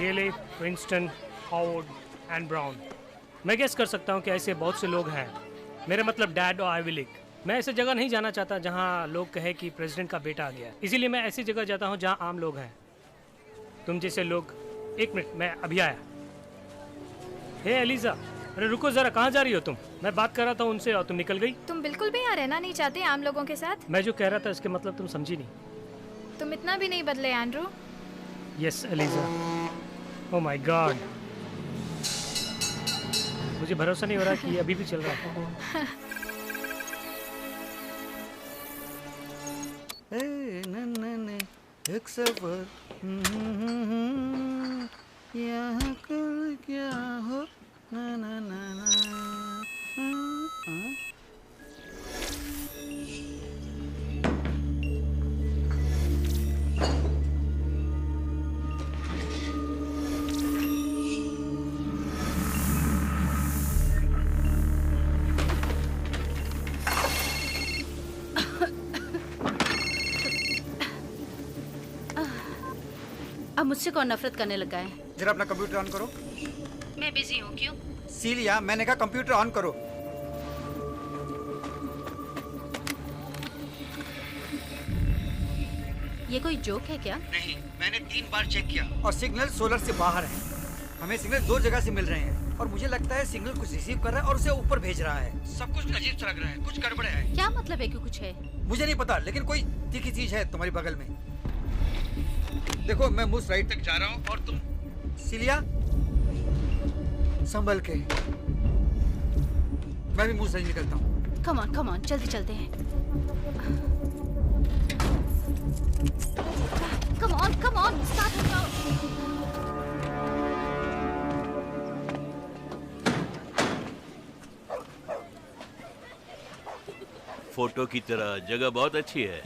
येले, Princeton, Harvard and brown. मैं guess कर सकता हूँ कि ऐसे बहुत से लोग हैं, मेरा मतलब डैड और आइवी लीग। मैं ऐसी जगह नहीं जाना चाहता जहाँ लोग कहे कि प्रेसिडेंट का बेटा आ गया, इसीलिए मैं ऐसी जगह जाता हूँ जहाँ आम लोग हैं, तुम जैसे लोग। एक मिनट, मैं अभी आया। हे एलिजा, अरे रुको जरा, कहाँ जा रही हो तुम? मैं बात कर रहा था उनसे और तुम निकल गई। तुम बिल्कुल भी यहाँ रहना नहीं चाहते आम लोगों के साथ? मैं जो कह रहा था इसके मतलब तुम समझी नहीं। तुम इतना भी नहीं बदले Andrew. Yes Eliza. Oh my God, मुझे भरोसा नहीं हो रहा कि ये अभी भी चल रहा है। एक सफर यहाँ कर क्या हो ना ना ना ना। अब मुझसे कौन नफरत करने लगा है? जरा अपना कंप्यूटर ऑन करो। मैं बिजी हूँ। क्यों? सीलिया, मैंने कहा कंप्यूटर ऑन करो। ये कोई जोक है क्या? नहीं, मैंने 3 बार चेक किया और सिग्नल सोलर से बाहर है। हमें सिग्नल 2 जगह से मिल रहे हैं और मुझे लगता है सिग्नल कुछ रिसीव कर रहा है और उसे ऊपर भेज रहा है। सब कुछ अजीब सा लग रहा है, कुछ गड़बड़ है। क्या मतलब है कि कुछ है? मुझे नहीं पता, लेकिन कोई तीखी चीज है तुम्हारी बगल में। देखो, मैं मूस राइट तक जा रहा हूँ और तुम सीलिया संभल के। मैं भी मूस राइट निकलता हूँ। कम ऑन, जल्दी चलते हैं। कम ऑन, स्टार्ट हो जाओ। फोटो की तरह जगह बहुत अच्छी है।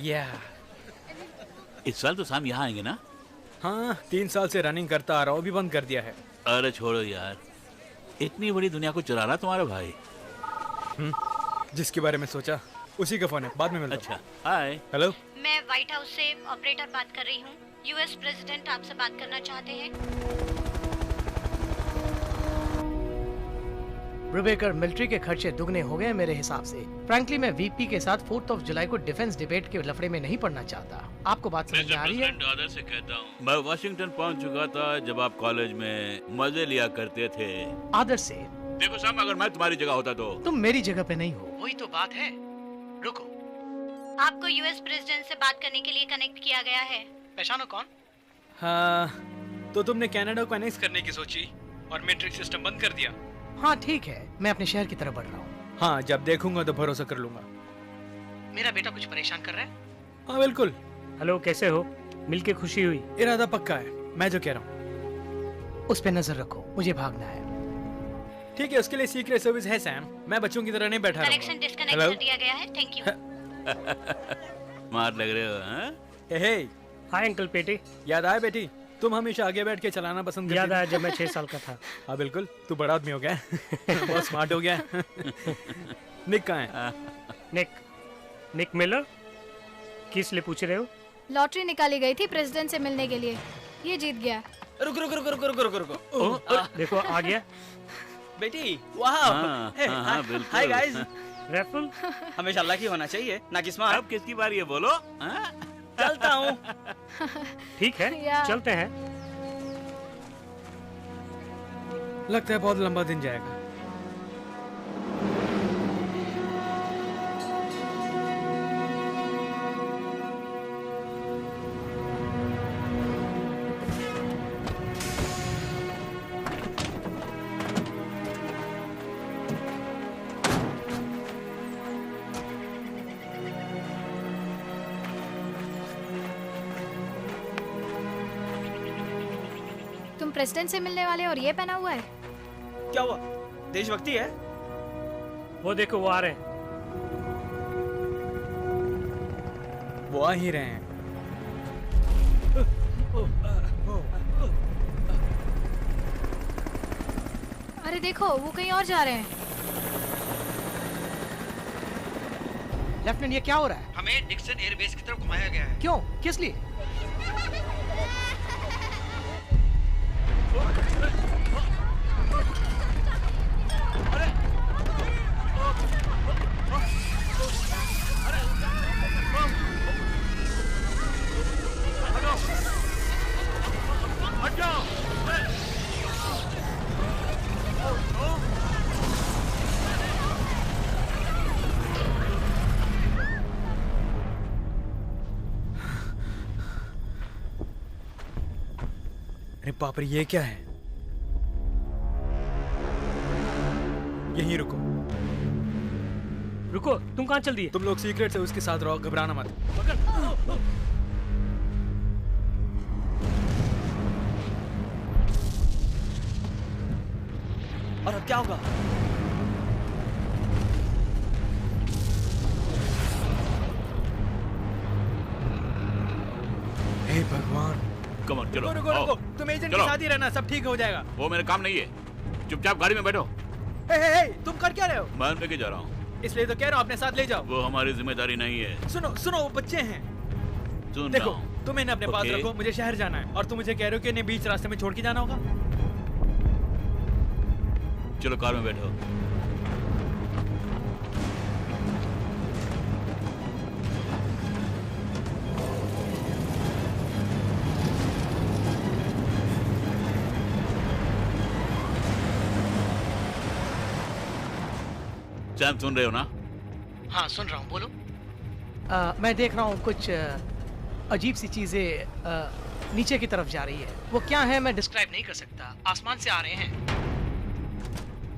इस साल तो शाम यहाँ आएंगे ना? हाँ, 3 साल से रनिंग करता आ रहा हूँ, अभी बंद कर दिया है। अरे छोड़ो यार, इतनी बड़ी दुनिया को चुरा रहा तुम्हारा भाई। जिसके बारे में सोचा उसी का फोन है, बाद में मिलता। अच्छा, हाय। हेलो, मैं व्हाइट हाउस से ऑपरेटर बात कर रही हूँ। यूएस प्रेसिडेंट आपसे बात करना चाहते हैं। ब्रूबेकर, मिलिट्री के खर्चे दुगने हो गए मेरे हिसाब से। फ्रैंकली, मैं वीपी के साथ 4 जुलाई को डिफेंस डिबेट के लफड़े में नहीं पड़ना चाहता। आपको बात समझ में आ रही है? आदर से कहता हूँ, मैं वाशिंगटन पहुँच चुका था जब आप कॉलेज में मजे लिया करते थे। आदर से। देखो साहब, अगर मैं तुम्हारी जगह होता तो। तुम मेरी जगह पे नहीं हो, वही तो बात है। रुको, आपको यूएस प्रेसिडेंट से बात करने के लिए कनेक्ट किया गया है। पहचानो कौन? हाँ, तो तुमने कनाडा को अनेक्स करने की सोची और मैट्रिक सिस्टम बंद कर दिया। हाँ ठीक है, मैं अपने शहर की तरफ बढ़ रहा हूँ। हाँ, जब देखूंगा तो भरोसा कर लूंगा। मेरा बेटा कुछ परेशान कर रहा है? हाँ बिल्कुल। हेलो, कैसे हो? मिलके खुशी हुई। इरादा पक्का है, मैं जो कह रहा हूँ। उस पे नजर रखो, मुझे भागना है। ठीक है, उसके लिए सीक्रेट सर्विस है सैम। मैं बच्चों की तरह नहीं बैठा रहूंगा। कनेक्शन डिस्कनेक्ट कर दिया गया है। Thank you. मार लग रहे हो, हाँ? हे, हाय अंकल पेटी। याद आया बेटी, तुम हमेशा आगे बैठ के चलाना पसंद करती थी। याद आया जब मैं 6 साल का था। हाँ बिल्कुल, तू बड़ा आदमी हो गया। बहुत स्मार्ट हो गया। निक कहाँ है? निक मिलर। किस लिए पूछ रहे हो? लॉटरी निकाली गई थी प्रेसिडेंट से मिलने के लिए, ये जीत गया। रुको। देखो आ गया। बेटी, वाह। Hi guys. रेफल हमेशा अल्लाह की होना चाहिए, ना किस्मत। अब किसकी बारी है बोलो? चलता हूँ। ठीक है, चलते हैं। लगता है बहुत लंबा दिन जाएगा। प्रेसिडेंट से मिलने वाले और ये पहना हुआ है। क्या हुआ? देशभक्ति है? वो देखो, वो आ रहे हैं। वो आ ही रहे हैं। अरे देखो, वो कहीं और जा रहे हैं। लेफ्टिनेंट, ये क्या हो रहा है? हमें डिक्सन एयरबेस की तरफ घुमाया गया है। क्यों? किस लिए? अरे बाप रे, ये क्या है? यहीं रुको। रुको, तुम कहाँ चल दिए? तुम लोग सीक्रेट से उसके साथ रहो, घबराना मत। और अब क्या होगा? हे भगवान। कम ऑन, चलो। रुको रुको, तुम एजेंट के साथ ही रहना, सब ठीक हो जाएगा। वो मेरा काम नहीं है, चुपचाप गाड़ी में बैठो। हे, तुम कर क्या रहे हो? मैं लेके जा रहा हूँ। इसलिए तो कह रहा हूँ अपने साथ ले जाओ। वो हमारी जिम्मेदारी नहीं है। सुनो सुनो, वो बच्चे हैं। सुन देखो, रहा हूँ। तुम इन्हें अपने पास रखो, मुझे शहर जाना है। और तुम मुझे कह रहे हो कि इन्हें बीच रास्ते में छोड़ के जाना होगा? चलो कार में बैठो। सैम, सुन रहे हो ना? हाँ, सुन रहा हूँ, बोलो। मैं देख रहा हूँ कुछ अजीब सी चीजें नीचे की तरफ जा रही है। वो क्या है मैं डिस्क्राइब नहीं कर सकता। आसमान से आ रहे हैं।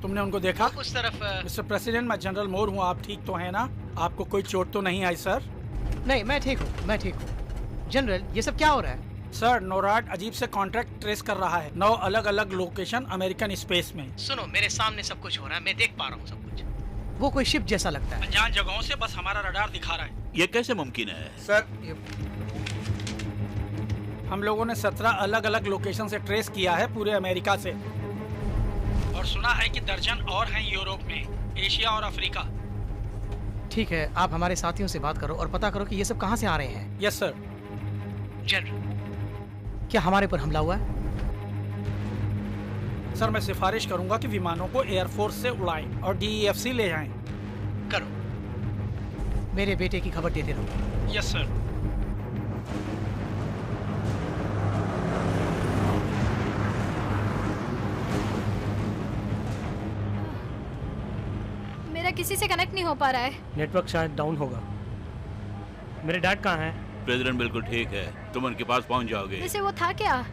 तुमने उनको देखा? उस तरफ मिस्टर प्रेसिडेंट, मैं जनरल मोर हूँ। आप ठीक तो हैं ना? आपको कोई चोट तो नहीं आई सर? नहीं, मैं ठीक हूँ, मैं ठीक हूँ। जनरल, ये सब क्या हो रहा है? सर, नोराड अजीब से कॉन्ट्रैक्ट ट्रेस कर रहा है 9 अलग अलग लोकेशन अमेरिकन स्पेस में। सुनो, मेरे सामने सब कुछ हो रहा है, मैं देख पा रहा हूँ सब कुछ। वो कोई शिप जैसा लगता है। अनजान जगहों से बस हमारा रडार दिखा रहा है। ये कैसे मुमकिन है? सर, हम लोगों ने 17 अलग अलग लोकेशन से ट्रेस किया है पूरे अमेरिका से। और सुना है कि दर्जन और हैं यूरोप में, एशिया और अफ्रीका। ठीक है, आप हमारे साथियों से बात करो और पता करो कि ये सब कहाँ से आ रहे हैं। Yes sir. जनरल, क्या हमारे पर हमला हुआ है? सर, मैं सिफारिश करूंगा कि विमानों को एयरफोर्स से उड़ाएं और DEFC ले जाएं। करो, मेरे बेटे की खबर देते रहो। Yes sir. मेरा किसी से कनेक्ट नहीं हो पा रहा है। नेटवर्क शायद डाउन होगा। मेरे डैड कहाँ हैं? प्रेसिडेंट बिल्कुल ठीक है, तुम उनके पास पहुंच जाओगे। वैसे वो था क्या?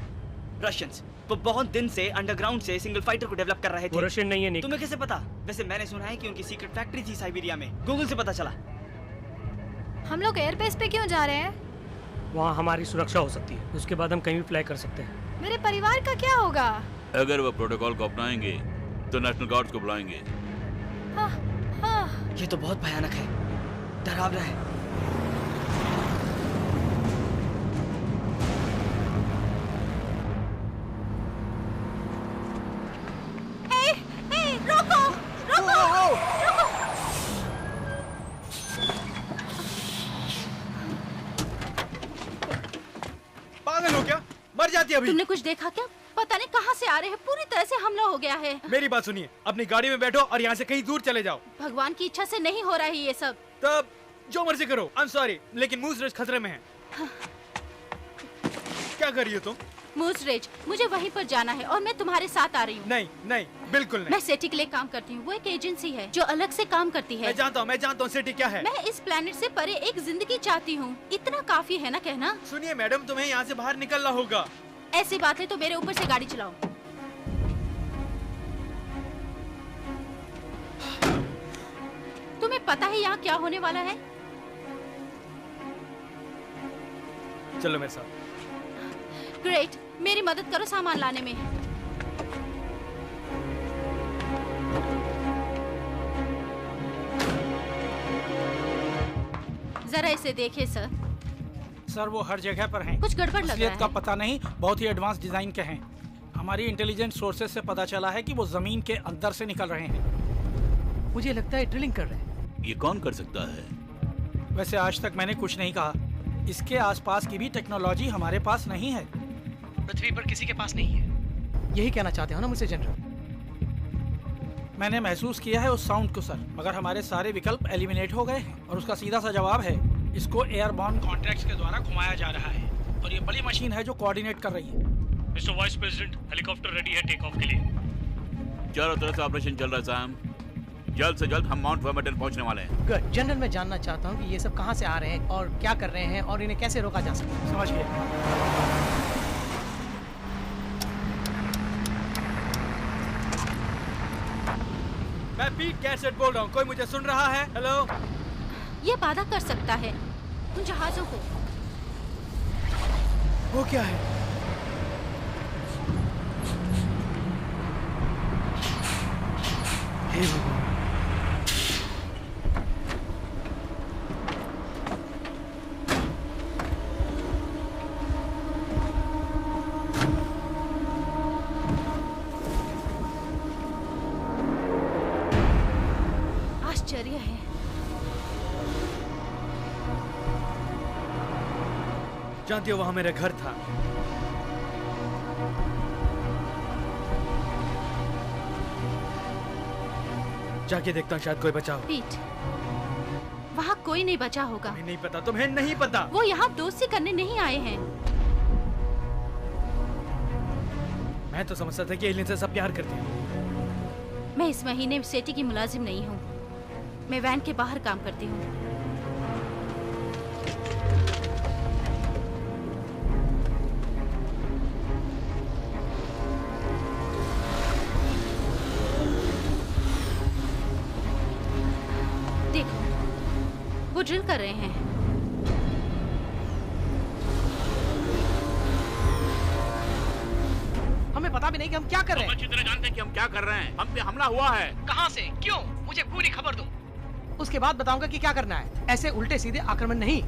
रशियंस वो बहुत दिन से अंडरग्राउंड से सिंगल फाइटर को डेवलप कर रहे थे। वो रशियन नहीं है निक। तुम्हें कैसे पता? वैसे मैंने सुना है कि उनकी सीक्रेट फैक्ट्री थी साइबेरिया में, गूगल से पता चला। हम लोग एयरबेस पे क्यों जा रहे हैं? वहाँ हमारी सुरक्षा हो सकती है, उसके बाद हम कहीं भी फ्लाई कर सकते हैं। मेरे परिवार का क्या होगा? अगर वो प्रोटोकॉल को अपनाएंगे तो नेशनल गार्ड्स को बुलाएंगे। ये तो बहुत भयानक है, डरावना है। पागल हो क्या? मर जाती अभी। तुमने कुछ देखा क्या? पता नहीं कहाँ से आ रहे हैं, पूरी तरह से हमला हो गया है। मेरी बात सुनिए, अपनी गाड़ी में बैठो और यहाँ से कहीं दूर चले जाओ। भगवान की इच्छा से नहीं हो रहा है ये सब। तब जो मर्जी करो, आई एम सॉरी, लेकिन मूसरेज खतरे में है। क्या कर रही हो तुम? मूसरेज, मुझे वहीं पर जाना है और मैं तुम्हारे साथ आ रही हूँ। नहीं नहीं, बिल्कुल नहीं। मैं सेटी के लिए काम करती हूँ, वो एक एजेंसी है जो अलग से काम करती है। मैं जानता हूँ सेटी क्या है। मैं इस प्लेनेट से परे एक जिंदगी चाहती हूँ, इतना काफी है ना कहना। सुनिए मैडम, तुम्हें यहाँ से बाहर निकलना होगा। ऐसी बात है तो मेरे ऊपर से गाड़ी चलाओ। तुम्हें पता है यहाँ क्या होने वाला है? चलो मेरे साथ। ग्रेट, मेरी मदद करो सामान लाने में। जरा इसे देखिए सर। सर, वो हर जगह पर हैं। कुछ गड़बड़ लग रहा असलियत का है। पता नहीं, बहुत ही एडवांस डिजाइन के हैं। हमारी इंटेलिजेंस सोर्सेज से पता चला है कि वो जमीन के अंदर से निकल रहे हैं। मुझे लगता है ड्रिलिंग कर रहे हैं। ये कौन कर सकता है? वैसे आज तक मैंने कुछ नहीं कहा। इसके आसपास की भी टेक्नोलॉजी हमारे पास नहीं है। पृथ्वी पर किसी के पास नहीं है, यही कहना चाहते हो ना मुझसे जनरल? मैंने महसूस किया है उस साउंड को सर, मगर हमारे सारे विकल्प एलिमिनेट हो गए हैं। और उसका सीधा सा जवाब है, इसको एयरबॉर्न कॉन्ट्रैक्ट्स के द्वारा घुमाया जा रहा है और ये बड़ी मशीन है जो कोऑर्डिनेट कर रही है। Mister vice president, helicopter ready है टेक ऑफ के लिए। चारों तरफ से ऑपरेशन चल रहा है सैम। जल्द से जल्द हम माउंट वर्मेटन पहुंचने वाले हैं। गुड। जनरल, मैं जानना चाहता हूँ कि ये सब कहाँ से आ रहे हैं और क्या कर रहे हैं और इन्हें कैसे रोका जा सकता है। समझ गए। मैं पीट गैरसेट बोल रहा हूँ, कोई मुझे सुन रहा है? हेलो? ये वादा कर सकता है उन जहाजों को। वो क्या है? हे भगवान। आश्चर्य है। जानती हो वहां मेरा घर था। जाके देखता हूँ, शायद कोई बचा हो। पीट, वहाँ कोई नहीं बचा होगा। तुम्हें नहीं पता, तुम्हें नहीं पता। वो यहाँ दोस्ती करने नहीं आए हैं। मैं तो समझता था कि एलियन से सब प्यार करते हैं। मैं इस महीने सेटी की मुलाजिम नहीं हूँ। मैं वैन के बाहर काम करती हूँ। देखो, वो ड्रिल कर रहे हैं। हमें पता भी नहीं कि हम क्या कर रहे हैं। अच्छी तरह जानते हैं कि हम क्या कर रहे हैं। हम पे हमला हुआ है। कहाँ से, क्यों? मुझे पूरी खबर दो। उसके बाद बताऊंगा कि क्या करना है। ऐसे उल्टे सीधे आक्रमण नहीं।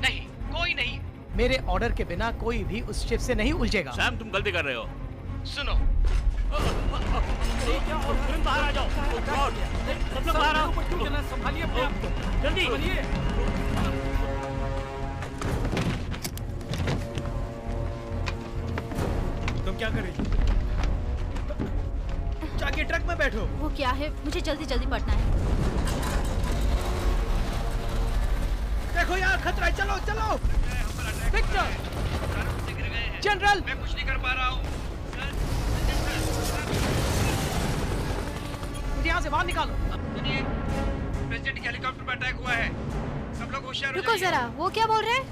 नहीं, कोई नहीं। मेरे ऑर्डर के बिना कोई भी उस शिप से नहीं उलझेगा। सैम, तुम गलती कर रहे हो। सुनो, बाहर आ जाओ। सब लोग बाहर आओ। संभालिए अपने आप को। जल्दी। तुम क्या कर रही हो? जाके ट्रक में बैठो। वो क्या है, मुझे जल्दी जल्दी पढ़ना है। देखो यार, खतरा है। चलो चलो। विक्टर, जनरल, मैं कुछ नहीं कर पा रहा हूँ। मुझे यहाँ से बाहर निकालो। सुनिए, प्रेसिडेंट के हेलीकॉप्टर पर अटैक हुआ है। सब लोग होशियार हो रुको जाइए। जरा, वो क्या बोल रहे हैं?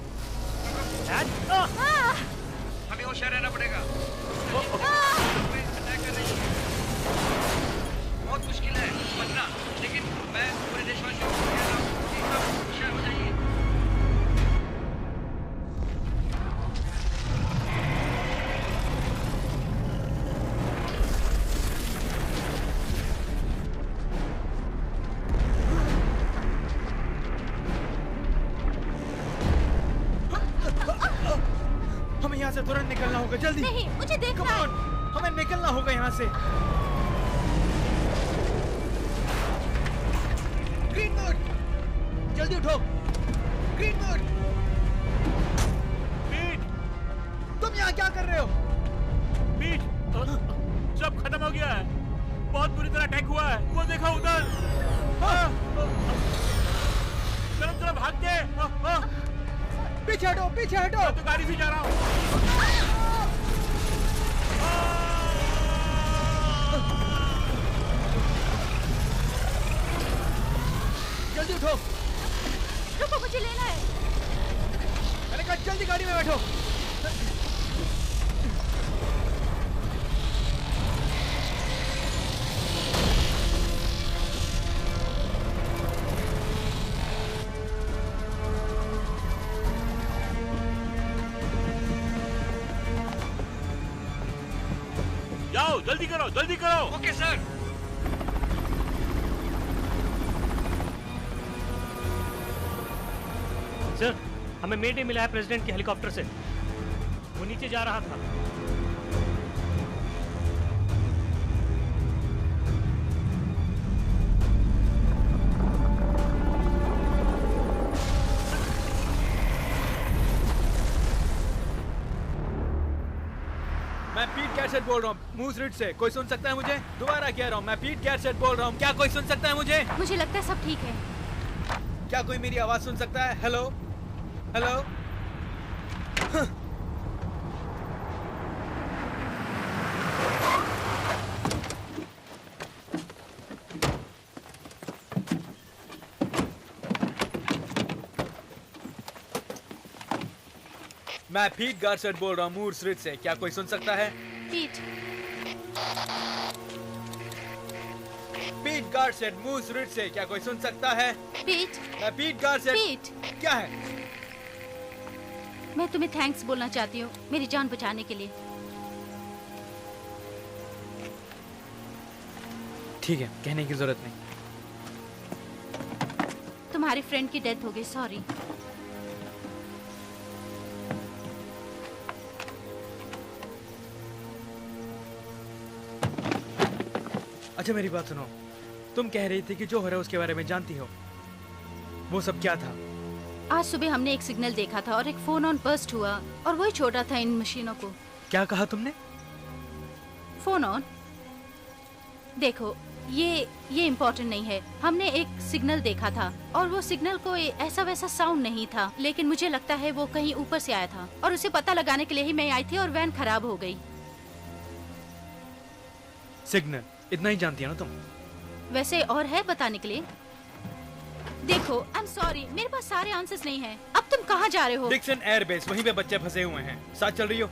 हमें होशियार रहना पड़ेगा। अटैक कर रही है। बहुत मुश्किल है बचना, लेकिन मैं पूरे देशवासियों को कह रहा हूँ कि सब होशियार हो जाइए। हमें यहाँ से तुरंत निकलना होगा, जल्दी। नहीं, मुझे देखना है। हमें निकलना होगा यहाँ से। ग्रीनवुड, जल्दी उठो। ग्रीनवुड, पीट, तुम यहाँ क्या कर रहे हो? पीट, सब खत्म हो गया है। बहुत बुरी तरह अटैक हुआ है। वो देखो उधर। चलो चलो भागते। पीछे हटो, पीछे हटो। मैं तो गाड़ी से जा रहा हूँ। जल्दी उठो। रुको, मुझे लेना है। मैंने कहा जल्दी गाड़ी में बैठो। जाओ, जल्दी करो, जल्दी करो। Okay sir. सर, हमें मेडे मिला है प्रेसिडेंट के हेलीकॉप्टर से। वो नीचे जा रहा था। मैं पीट गैरसेट बोल रहा हूँ, मूव स्ट्रीट से। कोई सुन सकता है मुझे? दोबारा कह रहा हूँ, मैं पीट गैरसेट बोल रहा हूँ। क्या कोई सुन सकता है मुझे? मुझे लगता है सब ठीक है। क्या कोई मेरी आवाज सुन सकता है? Hello, hello. मैं पीट गैरसेट बोल रहा हूँ, मूव स्ट्रीट से। क्या कोई सुन सकता है? पीट, पीट गार्सेट मूव स्ट्रीट से, क्या कोई सुन सकता है? पीट। मैं पीट गार्सेट। पीट। क्या है? मैं तुम्हें थैंक्स बोलना चाहती हूँ मेरी जान बचाने के लिए। ठीक है, कहने की जरूरत नहीं। तुम्हारी फ्रेंड की डेथ हो गई, सॉरी। अच्छा मेरी बात सुनो, तुम कह रही थी कि जो हो रहा है उसके बारे में जानती हो, वो सब क्या था? आज सुबह हमने एक सिग्नल देखा था और एक फोन ऑन बर्स्ट हुआ और वही छोड़ा था इन मशीनों को। क्या कहा तुमने? Phone on. देखो ये इम्पोर्टेंट नहीं है। हमने एक सिग्नल देखा था और वो सिग्नल को ऐसा वैसा साउंड नहीं था, लेकिन मुझे लगता है वो कहीं ऊपर से आया था और उसे पता लगाने के लिए ही मैं आई थी और वैन खराब हो गई। सिग्नल, इतना ही जानती है ना तुम? वैसे और है बताने के लिए? देखो आई एम सॉरी, मेरे पास सारे आंसर्स नहीं हैं। अब तुम कहाँ जा रहे हो? डिक्सन एयरबेस, वहीं पे बच्चे फंसे हुए हैं। साथ चल रही हो?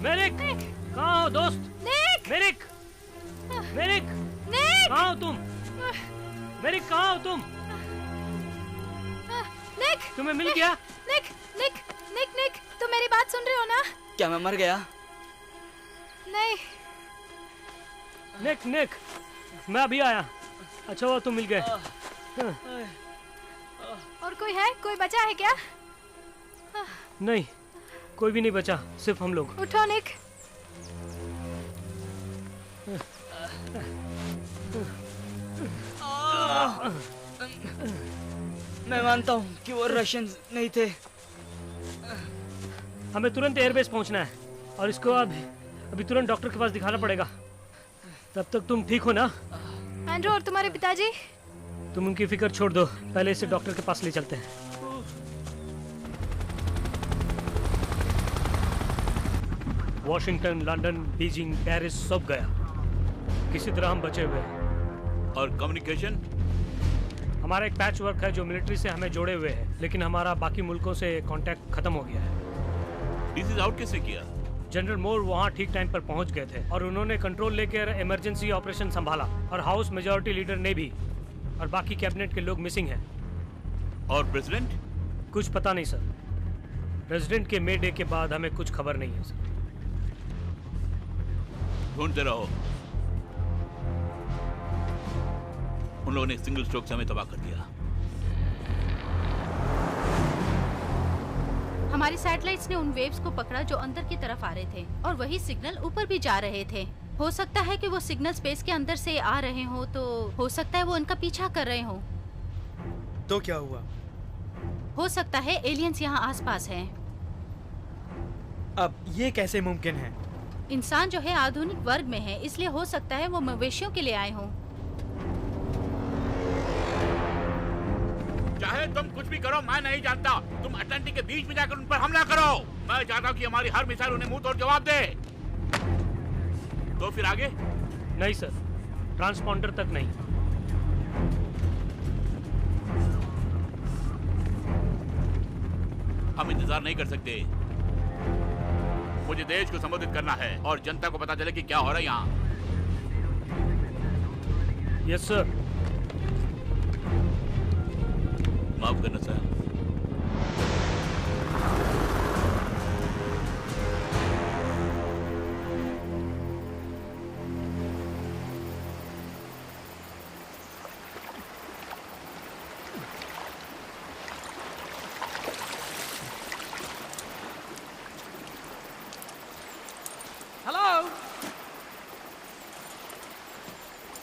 मेरिक! कहाँ हो दोस्त? मेरिक! कहाँ हो तुम? मेरिक कहाँ हो तुम? तुम्हें मिल गया? निक, तुम मेरी बात सुन रहे हो ना? क्या मैं मर गया? नहीं। निक, मैं अभी आया। अच्छा हुआ तुम मिल गए। और कोई है? कोई बचा है क्या? नहीं, कोई भी नहीं बचा, सिर्फ हम लोग। उठो निक। मैं मानता हूँ कि वो रशियंस नहीं थे। हमें तुरंत एयरबेस पहुंचना है और इसको अभी तुरंत डॉक्टर के पास दिखाना पड़ेगा। तब तक तुम ठीक हो ना? एंड्रू, और तुम्हारे पिताजी? तुम उनकी फिक्र छोड़ दो, पहले इसे डॉक्टर के पास ले चलते हैं। वॉशिंगटन, लंदन, बीजिंग, पेरिस सब गया। किसी तरह हम बचे हुए हैं। और कम्युनिकेशन? हमारा एक पैच वर्क है जो मिलिट्री से हमें जोड़े हुए है, लेकिन हमारा बाकी मुल्कों से कांटेक्ट खत्म हो गया है। दिस इज आउट किसने किया? जनरल मोर वहाँ ठीक टाइम पर पहुँच गए थे और उन्होंने कंट्रोल लेकर इमरजेंसी ऑपरेशन संभाला। और हाउस मेजॉरिटी लीडर ने भी, और बाकी कैबिनेट के लोग मिसिंग हैं। और प्रेसिडेंट? कुछ पता नहीं सर। प्रेसिडेंट के मे डे के बाद हमें कुछ खबर नहीं है सर। ढूंढते रहो। उन लोगों ने सिंगल स्ट्रोक से हमें तबाह कर दिया। हमारी सैटेलाइट्स ने उन वेव्स को पकड़ा जो अंदर की तरफ आ रहे थे और वही सिग्नल ऊपर भी जा रहे थे। हो सकता है कि वो सिग्नल स्पेस के अंदर से आ रहे हो, तो हो सकता है वो उनका पीछा कर रहे हो। तो क्या हुआ? हो सकता है एलियंस यहाँ आसपास हैं। अब ये कैसे मुमकिन है? इंसान जो है आधुनिक वर्ग में है, इसलिए हो सकता है वो मवेशियों के लिए आए हों। चाहे तुम कुछ भी करो, मैं नहीं जानता। तुम अटलांटिक के बीच में जाकर उन पर हमला करो। मैं चाहता हूँ कि हमारी हर मिसाइल उन्हें मुंह तोड़ जवाब दे। तो फिर आगे? नहीं सर, ट्रांसपॉन्डर तक नहीं। हम इंतजार नहीं कर सकते। मुझे देश को संबोधित करना है और जनता को पता चले कि क्या हो रहा है यहाँ। Yes sir. माफ करना सर। हेलो,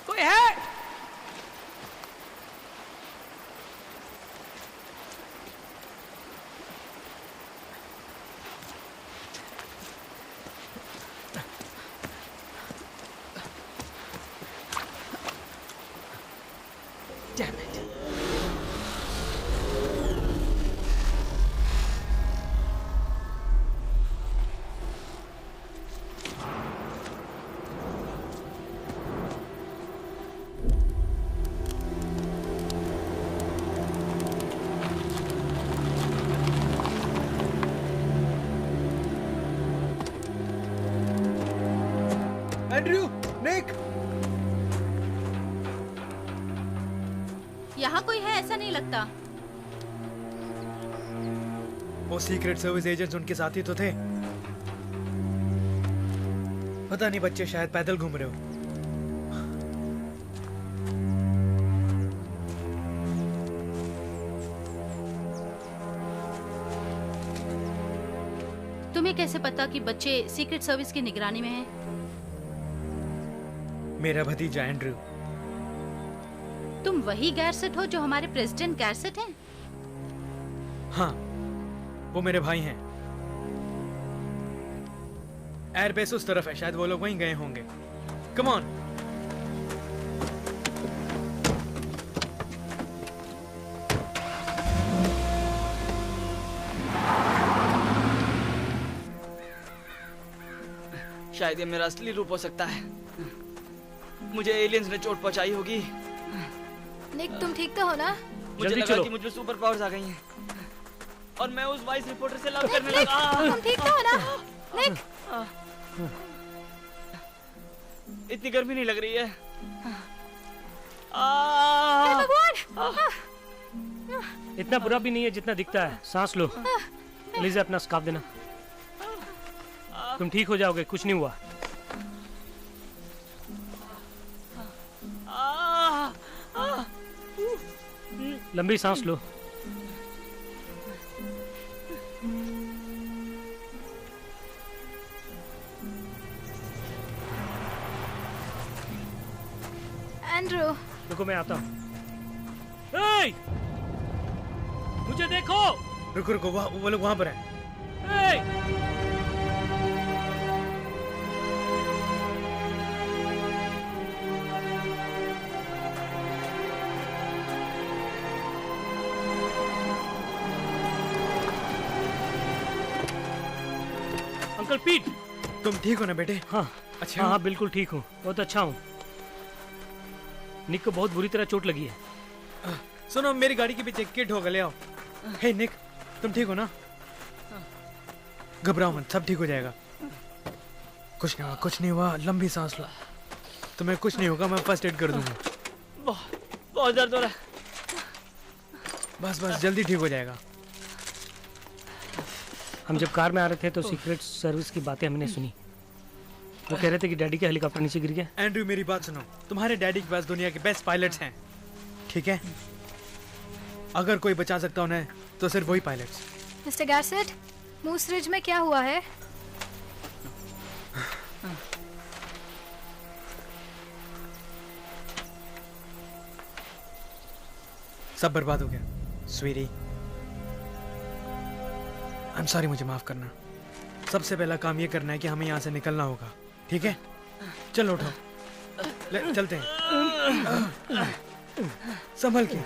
कोई है? Damn it. एंड्रयू, निक, यहाँ कोई है ऐसा नहीं लगता। वो सीक्रेट सर्विस एजेंट्स उनके साथी तो थे। पता नहीं, बच्चे शायद पैदल घूम रहे हो। तुम्हें कैसे पता कि बच्चे सीक्रेट सर्विस की निगरानी में हैं? मेरा भतीजा एंड्रयू। तुम वही गैरसेट हो जो हमारे प्रेसिडेंट गैरसेट हैं? हाँ, वो मेरे भाई हैं। एयरबेस उस तरफ है, शायद वो लोग वहीं गए होंगे। Come on. शायद ये मेरा असली रूप हो सकता है। मुझे एलियंस ने चोट पहुंचाई होगी। निक, तुम ठीक तो हो ना? मुझे लगा कि मुझे सुपर पावर्स आ गई हैं और मैं उस वाइस रिपोर्टर से लव करने लगा। तुम ठीक तो हो ना? निक, इतनी गर्मी नहीं लग रही है। इतना बुरा भी नहीं है जितना दिखता है। सांस लो। एलिजा, अपना स्कार्फ देना। तुम ठीक हो जाओगे, कुछ नहीं हुआ। लंबी सांस लो। एंड्रू, रुको, मैं आता हूँ। मुझे देखो। रुको रुको, वो लोग वहां पर हैं। अंकल पीट, तुम ठीक हो ना बेटे? हाँ अच्छा। हाँ, बिल्कुल ठीक हूँ, बहुत अच्छा हूँ। निक को बहुत बुरी तरह चोट लगी है। सुनो, मेरी गाड़ी के पीछे किट होगा, ले आओ। हे निक, तुम ठीक हो ना? घबराओ मत, सब ठीक हो जाएगा। कुछ नहीं हुआ, कुछ नहीं हुआ। लंबी सांस लो। तुम्हें कुछ नहीं होगा, मैं फर्स्ट एड कर दूंगा। बहुत दर्द हो रहा है। बस बस, जल्दी ठीक हो जाएगा। हम जब कार में आ रहे थे तो सीक्रेट सर्विस की बातें हमने सुनी। वो कह रहे थे कि डैडी का हेलीकॉप्टर नीचे गिर गया। एंड्रयू, मेरी बात सुनो। तुम्हारे डैडी के पास दुनिया के बेस्ट पायलट्स हैं, ठीक है? अगर कोई बचा सकता उन्हें तो सिर्फ वही पायलट्स। मिस्टर गैरसेट, मूस रिज में क्या हुआ है? सब बर्बाद हो गया, स्वीटी। आई एम सॉरी, मुझे माफ करना। सबसे पहला काम ये करना है कि हमें यहाँ से निकलना होगा, ठीक है? चलो उठो, चलते हैं। संभल के।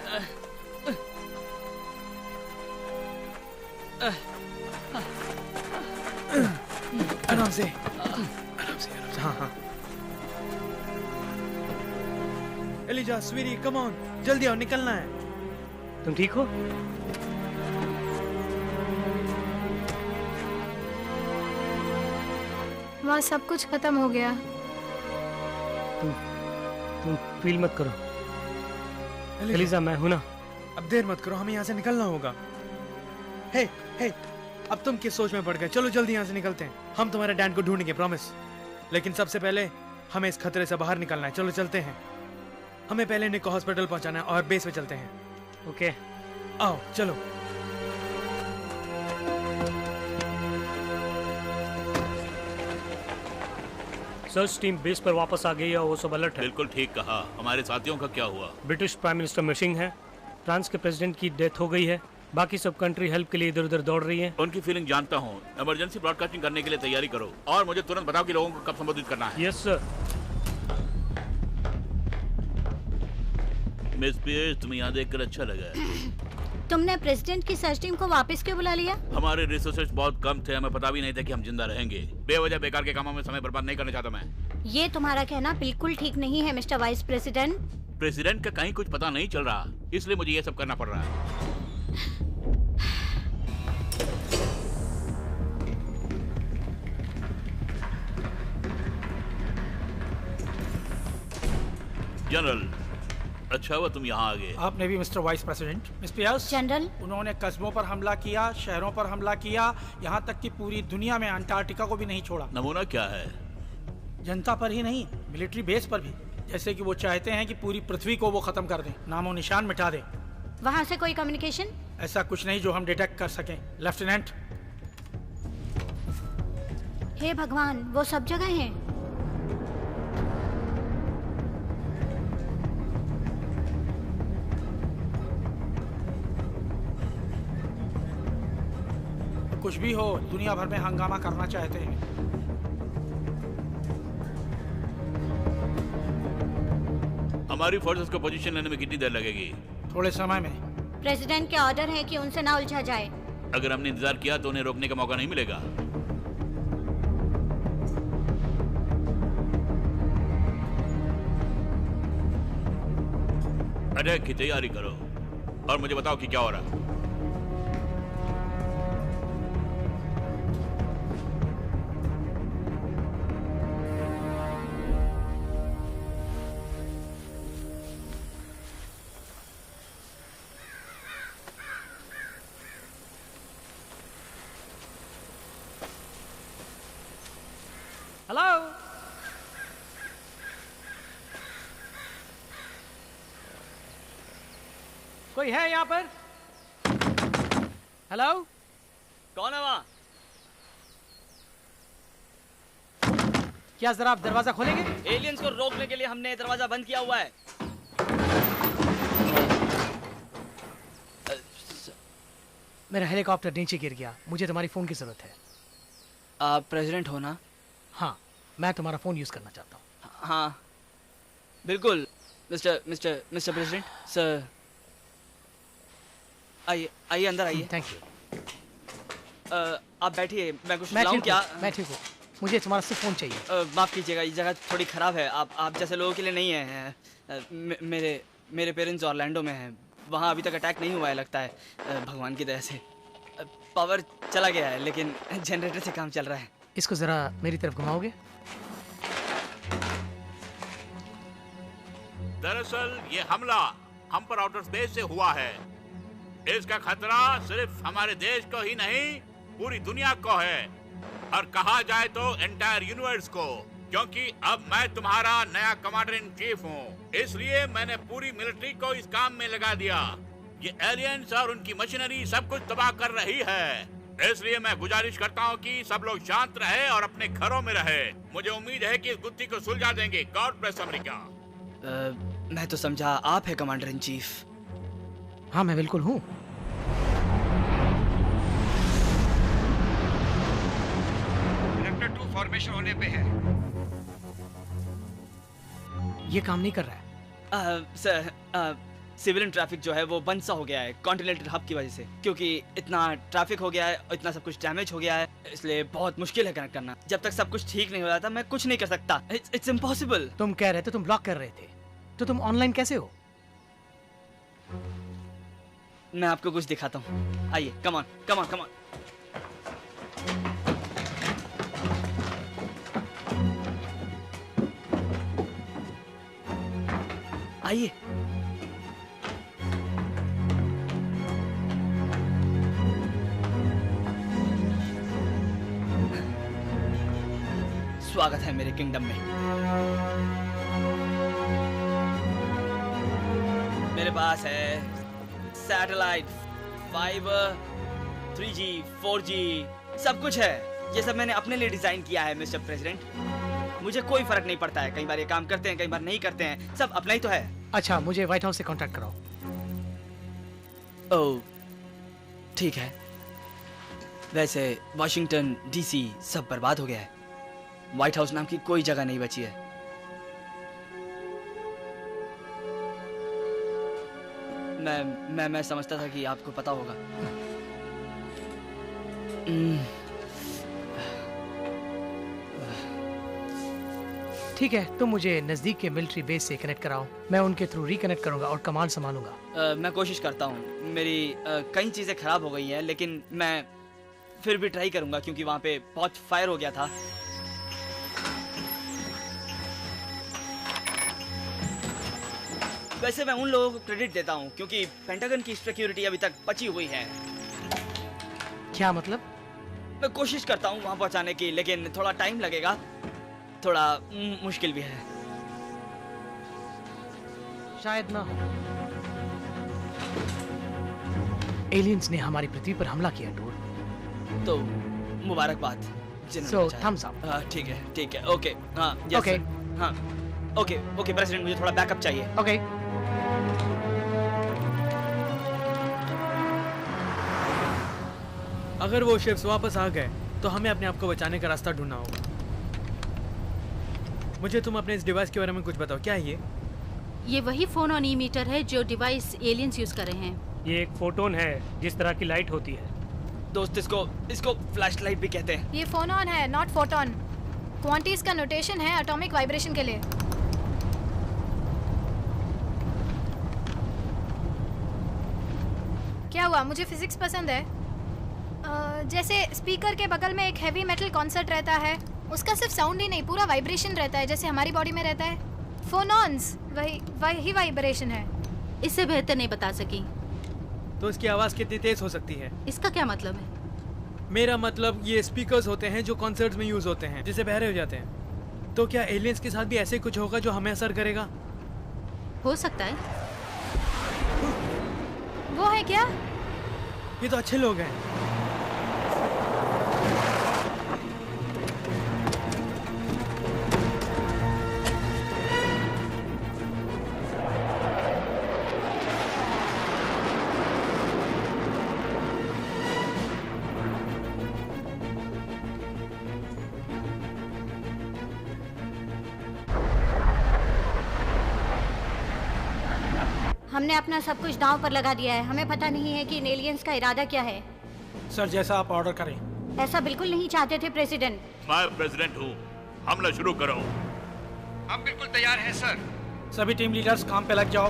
आराम से, आराम से, आराम से। हाँ हाँ। एलिजा, स्वीटी, कम ऑन, जल्दी आओ, निकलना है। तुम ठीक हो? वहाँ सब कुछ खत्म हो गया। तुम फील मत करो। एलिजा, मैं हूं ना। अब देर मत करो, हमें यहाँ से निकलना होगा। हे, हे, अब तुम किस सोच में पड़ गए? चलो जल्दी यहाँ से निकलते हैं। हम तुम्हारे डैड को ढूंढेंगे, प्रॉमिस। लेकिन सबसे पहले हमें इस खतरे से बाहर निकलना है। चलो चलते हैं। हमें पहले निक को हॉस्पिटल पहुंचाना है और बेस पे चलते हैं। ओके, आओ चलो। सर्च टीम बेस पर वापस आ गई है और वो सब अलर्ट है। बिल्कुल ठीक कहा। हमारे साथियों का क्या हुआ? ब्रिटिश प्राइम मिनिस्टर मिसिंग है। फ्रांस के प्रेसिडेंट की डेथ हो गई है। बाकी सब कंट्री हेल्प के लिए इधर उधर दौड़ रही है। उनकी फीलिंग जानता हूँ। इमरजेंसी ब्रॉडकास्टिंग करने के लिए तैयारी करो और मुझे तुरंत बताओ कि लोगों को कब संबोधित करना है। Yes sir. मिस पियर्स, तुम्हें यहाँ देखकर अच्छा लगा। तुमने प्रेसिडेंट की सर्च टीम को वापस क्यों बुला लिया? हमारे रिसोर्सेज बहुत कम थे, हमें पता भी नहीं था कि हम जिंदा रहेंगे। बेवजह बेकार के कामों में समय बर्बाद नहीं करना चाहता मैं। ये तुम्हारा कहना बिल्कुल ठीक नहीं है मिस्टर वाइस प्रेसिडेंट। प्रेसिडेंट का कहीं कुछ पता नहीं चल रहा, इसलिए मुझे ये सब करना पड़ रहा है। जनरल, अच्छा हुआ तुम यहाँ आ गए। आपने भी mister vice president. Miss Pierce, general, उन्होंने कस्बों पर हमला किया, शहरों पर हमला किया, यहाँ तक कि पूरी दुनिया में अंटार्कटिका को भी नहीं छोड़ा। नमूना क्या है? जनता पर ही नहीं, मिलिट्री बेस पर भी। जैसे कि वो चाहते हैं कि पूरी पृथ्वी को वो खत्म कर दें, नामो निशान मिटा दें। वहाँ से कोई कम्युनिकेशन? ऐसा कुछ नहीं जो हम डिटेक्ट कर सकें, लेफ्टिनेंट। हे भगवान, वो सब जगह हैं। कुछ भी हो, दुनिया भर में हंगामा करना चाहते हैं। हमारी फोर्सेस को पोजीशन लेने में कितनी देर लगेगी? थोड़े समय में। प्रेसिडेंट के ऑर्डर है कि उनसे ना उलझा जाए। अगर हमने इंतजार किया तो उन्हें रोकने का मौका नहीं मिलेगा। अटैक की तैयारी करो और मुझे बताओ कि क्या हो रहा है। हेलो, कोई है यहाँ पर? हेलो, कौन है वहाँ? क्या जरा आप दरवाजा खोलेंगे? एलियंस को रोकने के लिए हमने दरवाजा बंद किया हुआ है। मेरा हेलीकॉप्टर नीचे गिर गया, मुझे तुम्हारी फोन की जरूरत है। आप प्रेसिडेंट हो ना? हाँ, मैं तुम्हारा फोन यूज करना चाहता हूँ। हाँ बिल्कुल mister mister mister president sir, आइए आइए अंदर आइए। Thank you. आप बैठिए, मैं कुछ मैं लाऊं ठीक क्या? हूँ, मैं ठीक हूँ, मुझे तुम्हारा सिर्फ फोन चाहिए। माफ कीजिएगा, ये जगह थोड़ी खराब है, आप जैसे लोगों के लिए नहीं है। मेरे पेरेंट्स ऑरलैंडो में हैं, वहाँ अभी तक अटैक नहीं हुआ है लगता है, भगवान की दया से। पावर चला गया है लेकिन जनरेटर से काम चल रहा है। इसको जरा मेरी तरफ घुमाओगे? दरअसल ये हमला हम पर आउटर स्पेस से हुआ है। इसका खतरा सिर्फ हमारे देश को ही नहीं, पूरी दुनिया को है, और कहा जाए तो एंटायर यूनिवर्स को, क्योंकि अब मैं तुम्हारा नया कमांडर इन चीफ हूँ। इसलिए मैंने पूरी मिलिट्री को इस काम में लगा दिया। ये एलियंस और उनकी मशीनरी सब कुछ तबाह कर रही है। इसलिए मैं गुजारिश करता हूँ कि सब लोग शांत रहे और अपने घरों में रहे। मुझे उम्मीद है कि इस गुत्थी को सुलझा देंगे। God bless America. मैं तो समझा आप है कमांडर इन चीफ। हाँ मैं बिल्कुल हूँ। सेक्टर 2 फॉर्मेशन होने पे है। ये काम नहीं कर रहा है। सर, सिविलियन ट्रैफिक जो है वो बंद सा हो गया है कॉन्टिनेंटल हब की वजह से, क्योंकि इतना ट्रैफिक हो गया है और इतना सब कुछ डैमेज हो गया है, इसलिए बहुत मुश्किल है कनेक्ट करना। जब तक सब कुछ ठीक नहीं हो जाता मैं कुछ नहीं कर सकता। It's impossible. तुम कह रहे थे तुम ब्लॉक कर रहे थे, तो तुम ऑनलाइन कैसे हो? मैं आपको कुछ दिखाता हूँ, आइए। Come on come on come on. आइए। स्वागत है मेरे किंगडम में। मेरे पास है सैटेलाइट, फाइबर, 3G, 4G, सब कुछ है। ये सब मैंने अपने लिए डिजाइन किया है मिस्टर प्रेसिडेंट। मुझे कोई फर्क नहीं पड़ता है, कई बार ये काम करते हैं कई बार नहीं करते हैं, सब अपना ही तो है। अच्छा, मुझे व्हाइट हाउस से कांटेक्ट कराओ। ओह ठीक है। वैसे वॉशिंगटन DC सब बर्बाद हो गया है, व्हाइट हाउस नाम की कोई जगह नहीं बची है। मैं समझता था कि आपको पता होगा। ठीक है, तुम मुझे नजदीक के मिलिट्री बेस से कनेक्ट कराओ, मैं उनके थ्रू रिकनेक्ट करूंगा और कमांड संभालूंगा। मैं कोशिश करता हूँ। मेरी कई चीजें खराब हो गई हैं, लेकिन मैं फिर भी ट्राई करूंगा क्योंकि वहाँ पे बहुत फायर हो गया था। वैसे मैं उन लोगों को क्रेडिट देता हूँ क्योंकि पेंटागन की सिक्योरिटी अभी तक बची हुई है। क्या मतलब? मैं कोशिश करता हूँ वहाँ पहुँचाने की, लेकिन थोड़ा टाइम लगेगा, थोड़ा मुश्किल भी है। शायद ना हो। एलियंस ने हमारी पृथ्वी पर हमला किया डूड। तो मुबारकबाद। So, thumbs up. ठीक है, ओके, हाँ, yes, Okay. sir. हाँ, ओके, प्रेसिडेंट, मुझे थोड़ा बैकअप चाहिए। ओके। अगर वो शिप्स वापस आ गए तो हमें अपने आप को बचाने का रास्ता ढूंढना होगा। मुझे तुम अपने इस डिवाइस के बारे में कुछ बताओ, क्या है ये वही फोन ऑन ईमीटर है जो डिवाइस एलियंस यूज कर रहे हैं। ये एक फोटोन है, जिस तरह की लाइट होती है। दोस्त, इसको फ्लैशलाइट भी कहते हैं। ये फोन ऑन है, नॉट फोटोन। क्वांटीज का नोटेशन है एटॉमिक वाइब्रेशन के लिए। क्या हुआ? मुझे फिजिक्स पसंद है। जैसे स्पीकर के बगल में एक हैवी मेटल कॉन्सर्ट रहता है, उसका सिर्फ साउंड ही नहीं, पूरा वाइब्रेशन रहता है, जैसे हमारी बॉडी में रहता है। फोनॉन्स वही वाइब्रेशन है। इससे बेहतर नहीं बता सकी। तो इसकी आवाज कितनी तेज हो सकती है? इसका क्या मतलब है? मेरा मतलब ये स्पीकर्स होते हैं जो कॉन्सर्ट्स में यूज होते हैं, जिससे बहरे हो जाते हैं। तो क्या एलियंस के साथ भी ऐसे कुछ होगा जो हमें असर करेगा? हो सकता है। वो है क्या? ये तो अच्छे लोग हैं। हमने अपना सब कुछ दांव पर लगा दिया है। हमें पता नहीं है कि इन एलियंस का इरादा क्या है। सर, जैसा आप ऑर्डर करें। ऐसा बिल्कुल नहीं चाहते थे प्रेसिडेंट। मैं प्रेसिडेंट हूँ, हमला शुरू करो। हम बिल्कुल तैयार हैं सर। सभी टीम लीडर्स काम पे लग जाओ।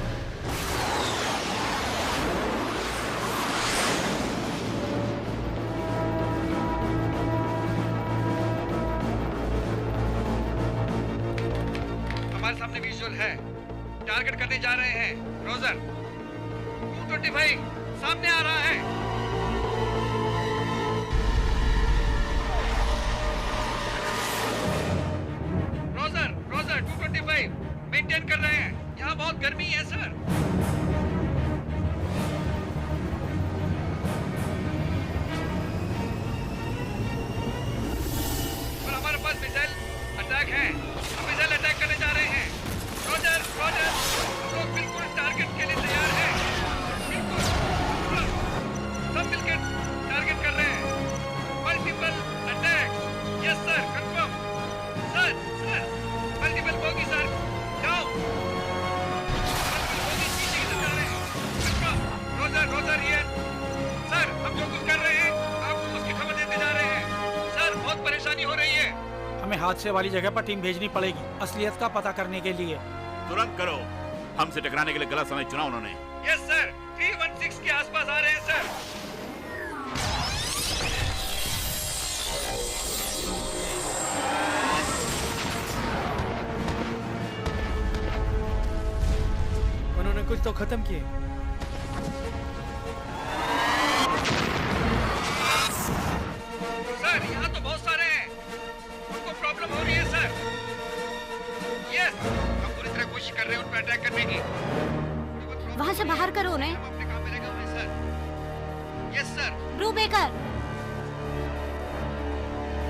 हमारे सामने विजुअल है, टारगेट करने जा रहे हैं। रोजर 225 सामने आ रहा है। रोजर 225 मेंटेन कर रहे हैं। यहाँ बहुत गर्मी है सर। और हमारे पास मिसाइल अटैक है। हम मिसाइल अटैक करने जा रहे हैं। रोजर हम लोग बिल्कुल टारगेट के लिए तैयार हैं। बिल्कुल सब मिलकर टारगेट कर रहे हैं। Multiple attack. Yes sir, confirm. Sir multiple bogie sir, जाओ। मल्टीपल बोगी पीछे की तरफ जा रहे हैं। कंफर्म। रोजर ये सर, हम जो कुछ कर रहे हैं आपको उसकी खबर देते जा रहे हैं। सर बहुत परेशानी हो रही है। हमें हादसे वाली जगह पर टीम भेजनी पड़ेगी असलियत का पता करने के लिए। तुरंत करो, हमसे टकराने के लिए गलत समय चुना उन्होंने। यस सर, 316 के आसपास आ रहे हैं सर। उन्होंने कुछ तो खत्म किए। सर यहाँ तो बहुत सारे हैं, उनको प्रॉब्लम हो रही है सर। यस, हम पूरी तरह कोशिश कर रहे हैं उन पर अटैक करने की। वहाँ से बाहर करो उन्हें। हम अपने काम में लगे हुए हैं sir. Yes sir. Brubaker.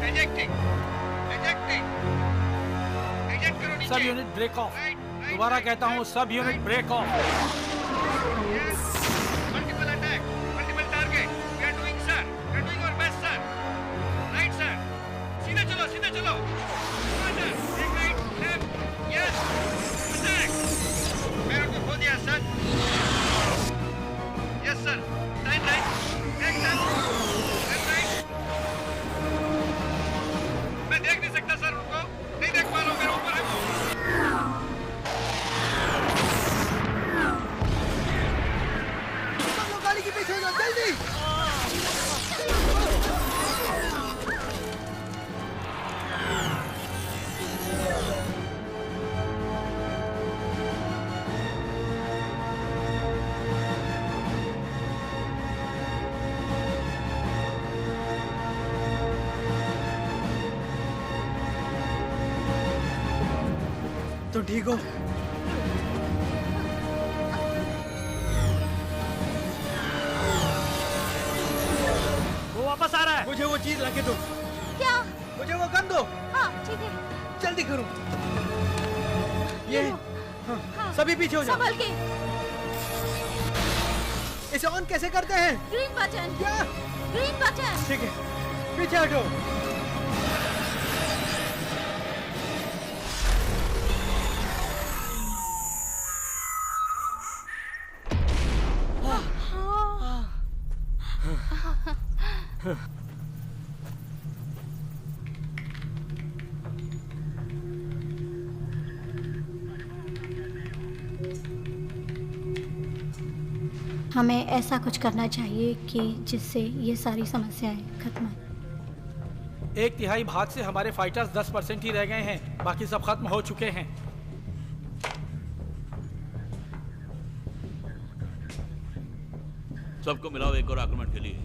Eject करो नीचे। सब यूनिट ब्रेक ऑफ। दोबारा कहता हूँ, सब unit break off. Multiple attack, multiple target. We are doing sir, we are doing our best sir. Right sir, सीधे चलो। एक राइट, लेफ्ट, यस, अटैक। मैंने उनको खो दिया sir. Yes sir, time right, एक राइट। मैं देख नहीं सकता सर उनको, नहीं देख पा रहा हूँ, मेरे ऊपर है वो। ठीक हो? वो वापस आ रहा है। मुझे वो चीज लाके दो। क्या? मुझे वो गन दो। हाँ ठीक है। जल्दी करो। ये हाँ, सभी पीछे हो जाओ। संभल के। इसे ऑन कैसे करते हैं? Green button. क्या? Green button. ठीक है, पीछे हटो। हमें ऐसा कुछ करना चाहिए कि जिससे ये सारी समस्याएं खत्म हो। 1/3 भाग से हमारे फाइटर्स 10% ही रह गए हैं, बाकी सब खत्म हो चुके हैं। सबको मिलाओ एक और आक्रमण के लिए।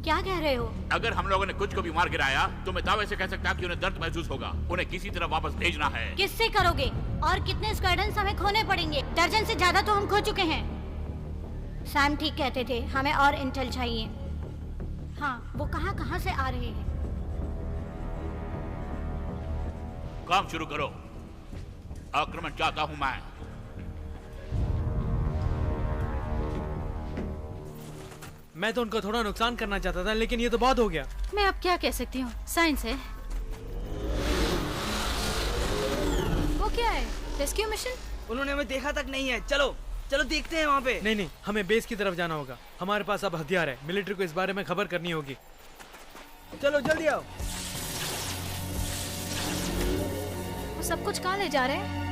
क्या कह रहे हो? अगर हम लोगों ने कुछ को भी मार गिराया तो मैं दावे से कह सकता कि उन्हें दर्द महसूस होगा। उन्हें किसी तरह वापस भेजना है। किससे करोगे? और कितने स्क्वाड्रन्स हमें खोने पड़ेंगे? दर्जन से ज्यादा तो हम खो चुके हैं। सैम ठीक कहते थे, हमें और इंटेल चाहिए। हाँ, वो कहाँ से आ रहे हैं? काम शुरू करो। आक्रमण चाहता हूं मैं। मैं तो उनको थोड़ा नुकसान करना चाहता था, लेकिन ये तो बहुत हो गया। मैं अब क्या कह सकती हूँ, साइंस है। वो क्या है? Rescue mission? उन्होंने हमें देखा तक नहीं है। चलो चलो देखते हैं वहाँ पे। नहीं, हमें बेस की तरफ जाना होगा। हमारे पास अब हथियार है। मिलिट्री को इस बारे में खबर करनी होगी। चलो जल्दी आओ। वो सब कुछ कहाँ ले जा रहे हैं?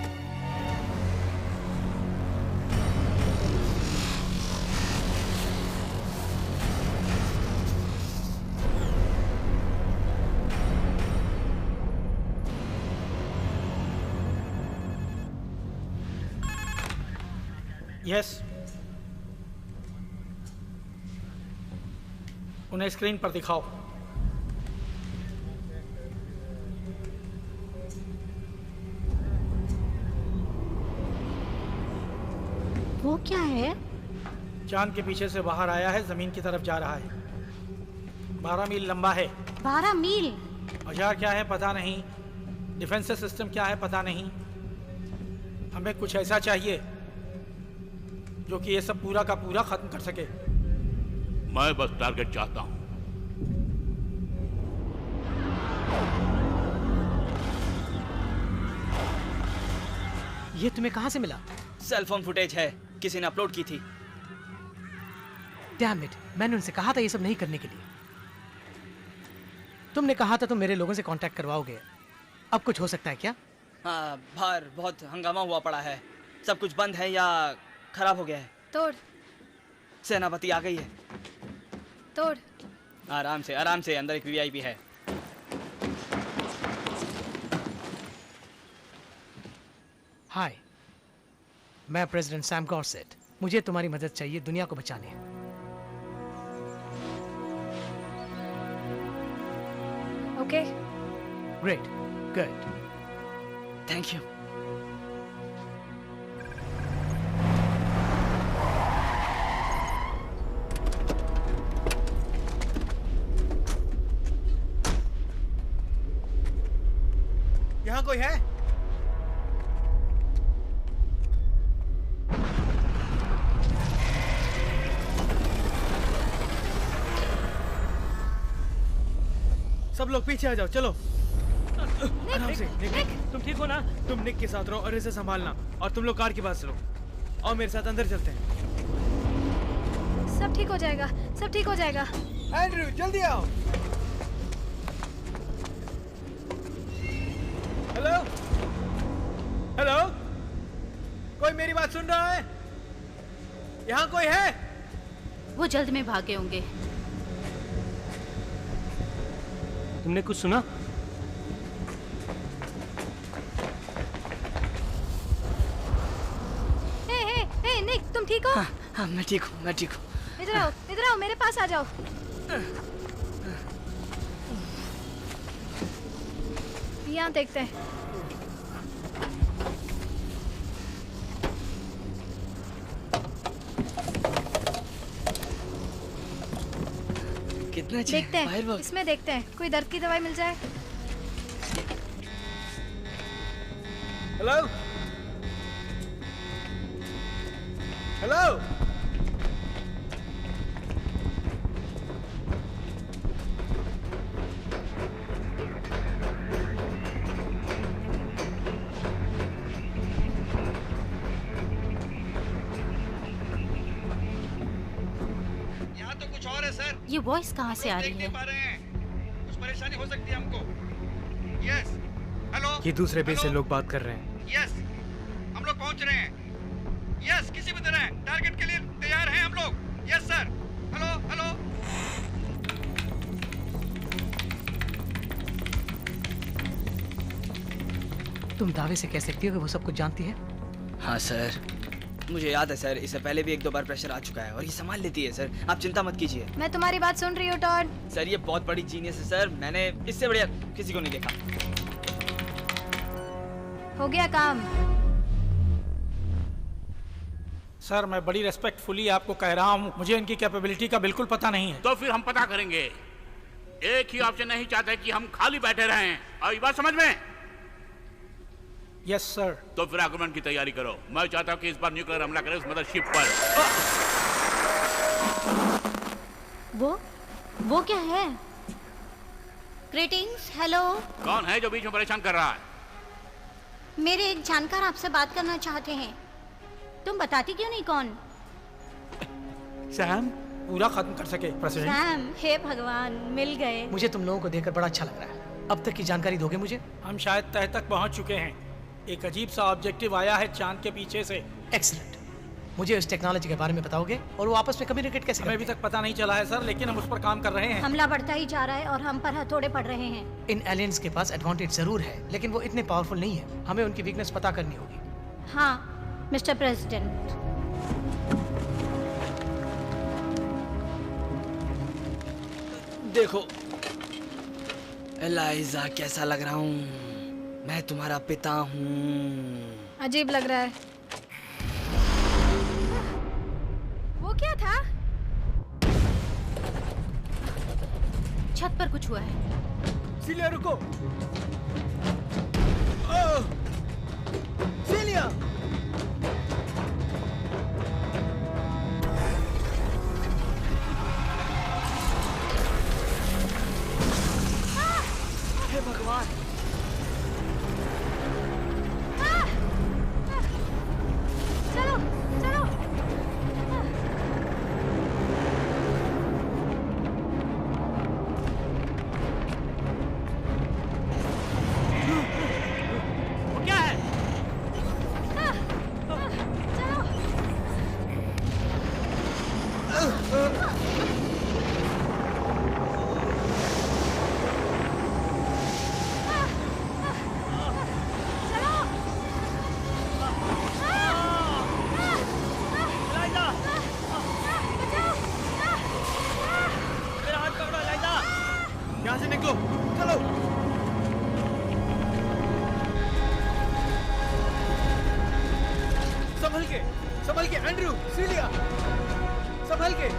यस, उन्हें स्क्रीन पर दिखाओ। वो क्या है? चांद के पीछे से बाहर आया है, जमीन की तरफ जा रहा है। 12 मील लंबा है। 12 मील? औजार क्या है पता नहीं, डिफेंस सिस्टम क्या है पता नहीं। हमें कुछ ऐसा चाहिए जो कि ये सब पूरा का पूरा खत्म कर सके। मैं बस टारगेट चाहता हूं। ये तुम्हें कहाँ से मिला? सेल फोन फुटेज है, किसी ने अपलोड की थी। डैम इट, मैंने उनसे कहा था ये सब नहीं करने के लिए। तुमने कहा था तुम मेरे लोगों से कांटेक्ट करवाओगे। अब कुछ हो सकता है क्या? हाँ, बाहर बहुत हंगामा हुआ पड़ा है। सब कुछ बंद है या खराब हो गया है। तोड़। सेनापति आ गई है। तोड़। आराम से, अंदर एक वीआईपी है। हाय, मैं प्रेसिडेंट सैम गॉर्सेट। मुझे तुम्हारी मदद चाहिए दुनिया को बचाने। Okay. Great, good, thank you. यहाँ कोई है? सब लोग पीछे आ जाओ, चलो। आराम से। निक, तुम ठीक हो ना? तुम निक के साथ रहो और इसे संभालना, और तुम लोग कार के पास रहो और मेरे साथ अंदर चलते हैं। सब ठीक हो जाएगा, सब ठीक हो जाएगा। एंड्रयू जल्दी आओ। हेलो हेलो, कोई मेरी बात सुन रहा है? यहाँ कोई है? वो जल्द में भागे होंगे। तुमने कुछ सुना? हे निक, तुम ठीक हो? हाँ, मैं ठीक हूँ। इधर आओ, मेरे पास आ जाओ। यहाँ देखते हैं। रुकना चाहिए। देखते हैं, फायरवर्क। इसमें देखते हैं कोई दर्द की दवाई मिल जाए। Hello hello. यहाँ तो कुछ और है सर। ये वॉइस कहाँ से आ रही देख है? नहीं पा रहे हैं। कुछ परेशानी हो सकती है हमको। Yes hello. ये दूसरे बेस से हेलो? लोग बात कर रहे हैं। यस हम लोग पहुंच रहे हैं। यस किसी भी तरह टारगेट के लिए तैयार हैं हम लोग। Yes sir. Hello hello. तुम दावे से कह सकती हो कि वो सब कुछ जानती है? हाँ सर, मुझे याद है सर, इससे पहले भी 1-2 बार प्रेशर आ चुका है और ये संभाल लेती है सर, आप चिंता मत कीजिए। मैं तुम्हारी बात सुन रही हूँ टॉड। सर ये बहुत बड़ी जीनियस है सर, मैंने इससे बढ़िया किसी को नहीं देखा। हो गया काम। सर मैं बड़ी रेस्पेक्टफुली आपको कह रहा हूँ, मुझे इनकी कैपेबिलिटी का बिल्कुल पता नहीं है। तो फिर हम पता करेंगे। एक ही ऑप्शन नहीं चाहते कि हम खाली बैठे रहें। और ये बात समझ में? Yes sir. तो फिर आक्रमण की तैयारी करो। मैं चाहता हूँ कि इस बार न्यूक्लियर हमला करें उस मदरशिप पर। वो क्या है? Greetings, hello. कौन है जो बीच में परेशान कर रहा है? मेरे एक जानकार आपसे बात करना चाहते हैं। तुम बताती क्यों नहीं कौन? सैम पूरा खत्म कर सके प्रेसिडेंट। सैम, हे भगवान, मिल गए। मुझे तुम लोगों को देखकर बड़ा अच्छा लग रहा है। अब तक की जानकारी दोगे मुझे? हम शायद तह तक पहुंच चुके हैं। एक अजीब सा ऑब्जेक्टिव आया है चांद के पीछे से। एक्सीलेंट। मुझे इस टेक्नोलॉजी के बारे में बताओगे और वो आपस में कम्युनिकेट कैसे हमें अभी तक पता नहीं चला है सर, लेकिन हम उस पर काम कर रहे हैं। हमला बढ़ता ही जा रहा है और हम पर हथौड़े पड़ रहे हैं। इन एलियंस के पास एडवांटेज जरूर है, लेकिन वो इतने पावरफुल नहीं है। हमें उनकी वीकनेस पता करनी होगी। हाँ मिस्टर प्रेसिडेंट। देखो एलाइजा, कैसा लग रहा हूँ? मैं तुम्हारा पिता हूँ। अजीब लग रहा है। वो क्या था? छत पर कुछ हुआ है। सीलिया रुको। ओह! सीलिया! हे भगवान! चलो चलो। वो क्या है? यहाँ से निकलो, चलो। संभल के एंड्रू, सीलिया, संभल के।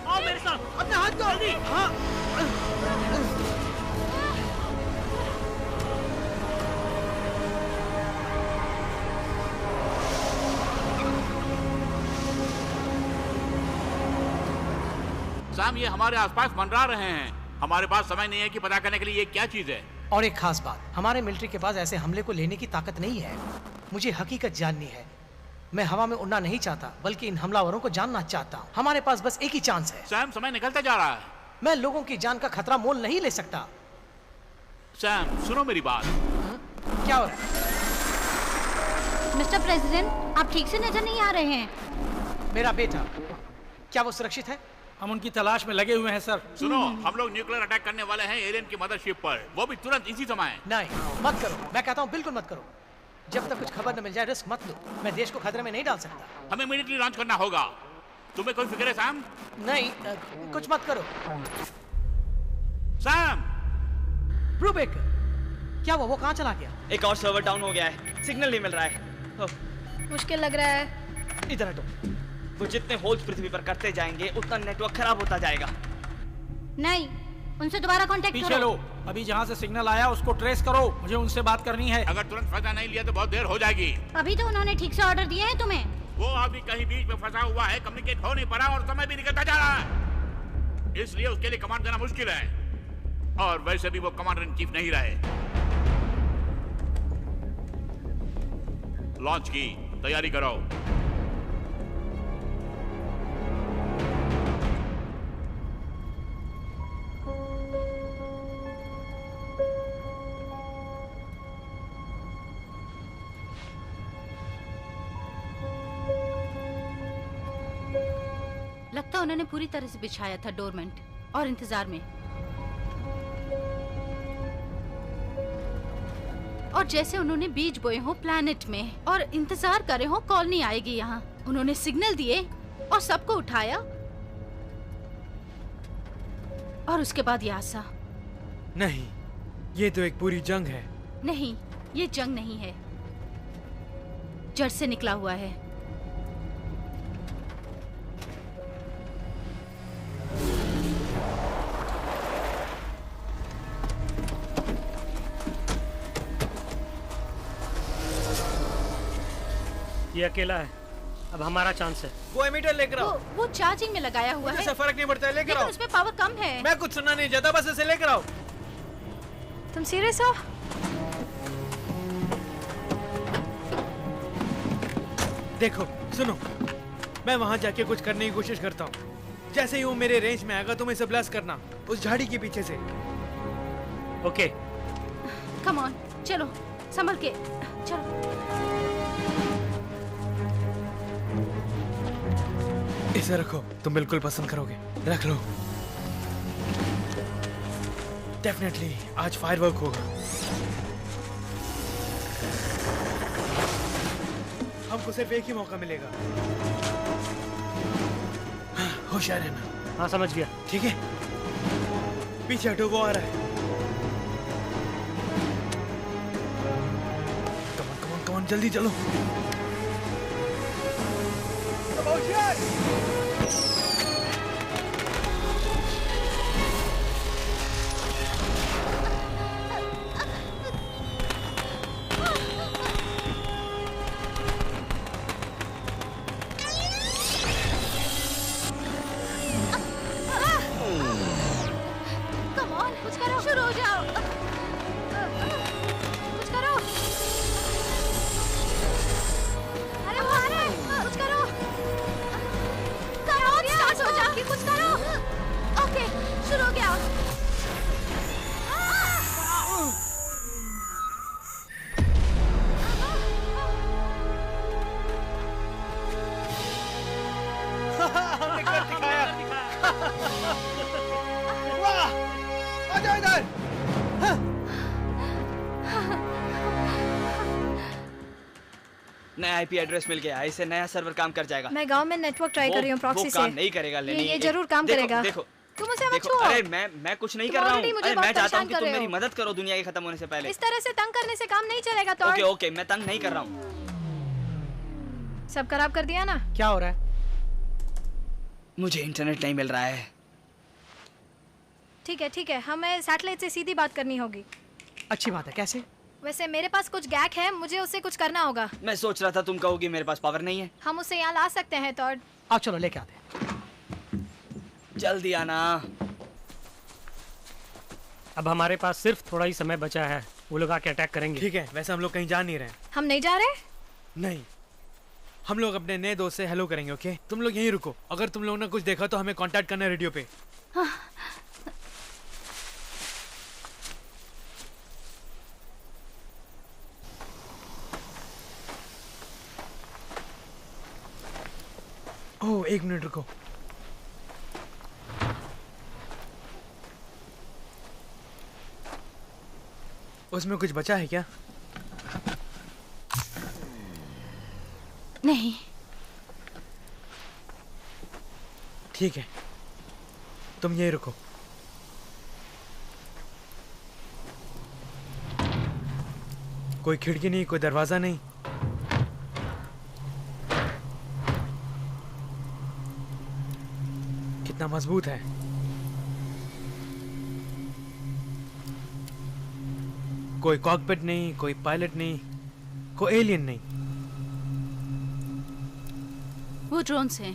आओ मेरे साथ। अपना हाथ दो। हाँ। साम ये हमारे आसपास मंडरा रहे हैं। हमारे पास समय नहीं है कि पता करने के लिए ये क्या चीज है। और एक खास बात, हमारे मिलिट्री के पास ऐसे हमले को लेने की ताकत नहीं है। मुझे हकीकत जाननी है। मैं हवा में उड़ना नहीं चाहता, बल्कि इन हमलावरों को जानना चाहता हूँ। हमारे पास बस एक ही चांस है। सैम, समय निकलता जा रहा है। मैं लोगों की जान का खतरा मोल नहीं ले सकता। सैम, सुनो मेरी बात। क्या हो रहा है? मिस्टर प्रेसिडेंट, आप ठीक से नजर नहीं आ रहे हैं। मेरा बेटा, क्या वो सुरक्षित है? हम उनकी तलाश में लगे हुए हैं सर। सुनो, हम लोग न्यूक्लियर अटैक करने वाले हैं एलियन की मदरशिप पर, वो भी तुरंत इसी समय। नहीं, मत करो। मैं कहता हूँ बिल्कुल मत करो। जब तक कुछ खबर न मिल जाए रिस्क मत लो। मैं देश को खतरे में नहीं डाल सकता। हमें इमीडिएटली लॉन्च करना होगा। तुम्हें कोई फिक्र है सैम? नहीं, कुछ मत करो। सैम! ब्रूबेक, क्या वो कहाँ चला गया? एक और सर्वर डाउन हो गया है, सिग्नल नहीं मिल रहा है। मुश्किल लग रहा है। इधर हटो। वो जितने होल्स पृथ्वी पर करते जाएंगे उतना नेटवर्क खराब होता जाएगा। नहीं, उनसे दोबारा कांटेक्ट पीछे करो। लो। अभी जहाँ से सिग्नल आया उसको ट्रेस करो। मुझे उनसे बात करनी है। अगर तुरंत फैसला नहीं लिया तो बहुत देर हो जाएगी। अभी तो उन्होंने ठीक से ऑर्डर दिए हैं तुम्हें। वो अभी कहीं बीच में फंसा हुआ है, कम्युनिकेट हो नहीं पा रहा और समय भी निकलता जा रहा है। इसलिए उसके लिए कमांड देना मुश्किल है। और वैसे भी वो कमांडर इन चीफ नहीं रहे। लॉन्च की तैयारी करो। लगता उन्होंने पूरी तरह से बिछाया था डोरमेंट और इंतजार में। और जैसे उन्होंने बीज बोए हो प्लैनेट में और इंतजार करे हो कॉलोनी आएगी यहाँ। उन्होंने सिग्नल दिए और सबको उठाया और उसके बाद ये आशा। नहीं, ये तो एक पूरी जंग है। नहीं, ये जंग नहीं है, जड़ से निकला हुआ है। ये अकेला है, अब हमारा चांस है। वो एमीटर लेकर आओ। वो चार्जिंग में लगाया हुआ है। मुझे फर्क नहीं पड़ता है, लेकर आओ। लेकिन उसमें पावर कम है। मैं कुछ सुनना नहीं चाहता, बस इसे लेकर आओ। तुम सीरियस हो? देखो, सुनो, मैं वहां जाके कुछ करने की कोशिश करता हूँ। जैसे ही वो मेरे रेंज में आएगा तुम इसे ब्लास्ट करना, उस झाड़ी के पीछे से। ओके। कम ऑन, चलो संभल के चलो। इसे रखो, तुम बिल्कुल पसंद करोगे। रख लो। डेफिनेटली आज फायरवर्क होगा। हमको सिर्फ एक ही मौका मिलेगा। होशियार रहना। हाँ, समझ गया। ठीक है, पीछे हटो, वो आ रहा है। कमान कमान कमान, जल्दी चलो। नया आईपी एड्रेस मिल गया, इससे नया सर्वर काम कर जाएगा। मैं गांव में नेटवर्क ट्राई कर रही हूँ प्रॉक्सी से। वो काम नहीं करेगा लेनी। ये जरूर काम करेगा। देखो, तुम उसे मत देखो, छुओ। अरे मैं कुछ नहीं कर रहा हूँ। अरे मैं चाहता हूँ कि तुम मेरी मदद करो दुनिया के खत्म होने से पहले। इस तरह से तंग करने से काम नहीं चलेगा। तो ओके ओके, मैं तंग नहीं कर रहा हूँ। सब खराब कर दिया ना? क्या हो रहा है? मुझे इंटरनेट नहीं मिल रहा है। ठीक है, हमें सैटेलाइट से सीधी बात करनी होगी। अच्छी बात है। कैसे? वैसे मेरे पास कुछ गैक है, मुझे उससे कुछ करना होगा। मैं सोच रहा था तुम कहोगी मेरे पास पावर नहीं है। हम उसे यहाँ ला सकते हैं। तो आप चलो लेके आते। जल्दी आना। अब हमारे पास सिर्फ थोड़ा ही समय बचा है, वो लोग आके अटैक करेंगे। ठीक है, वैसे हम लोग कहीं जा नहीं रहे। हम नहीं जा रहे? नहीं, हम लोग अपने नए दोस्त से हेलो करेंगे, ओके? तुम लोग यहीं रुको। अगर तुम लोगों ने कुछ देखा तो हमें कांटेक्ट करना है रेडियो पे। हाँ। ओह, 1 मिनट रुको। उसमें कुछ बचा है क्या? नहीं। ठीक है, तुम यहीं रुको। कोई खिड़की नहीं, कोई दरवाजा नहीं। कितना मजबूत है। कोई कॉकपिट नहीं, कोई पायलट नहीं, कोई एलियन नहीं। वो ड्रोन्स हैं।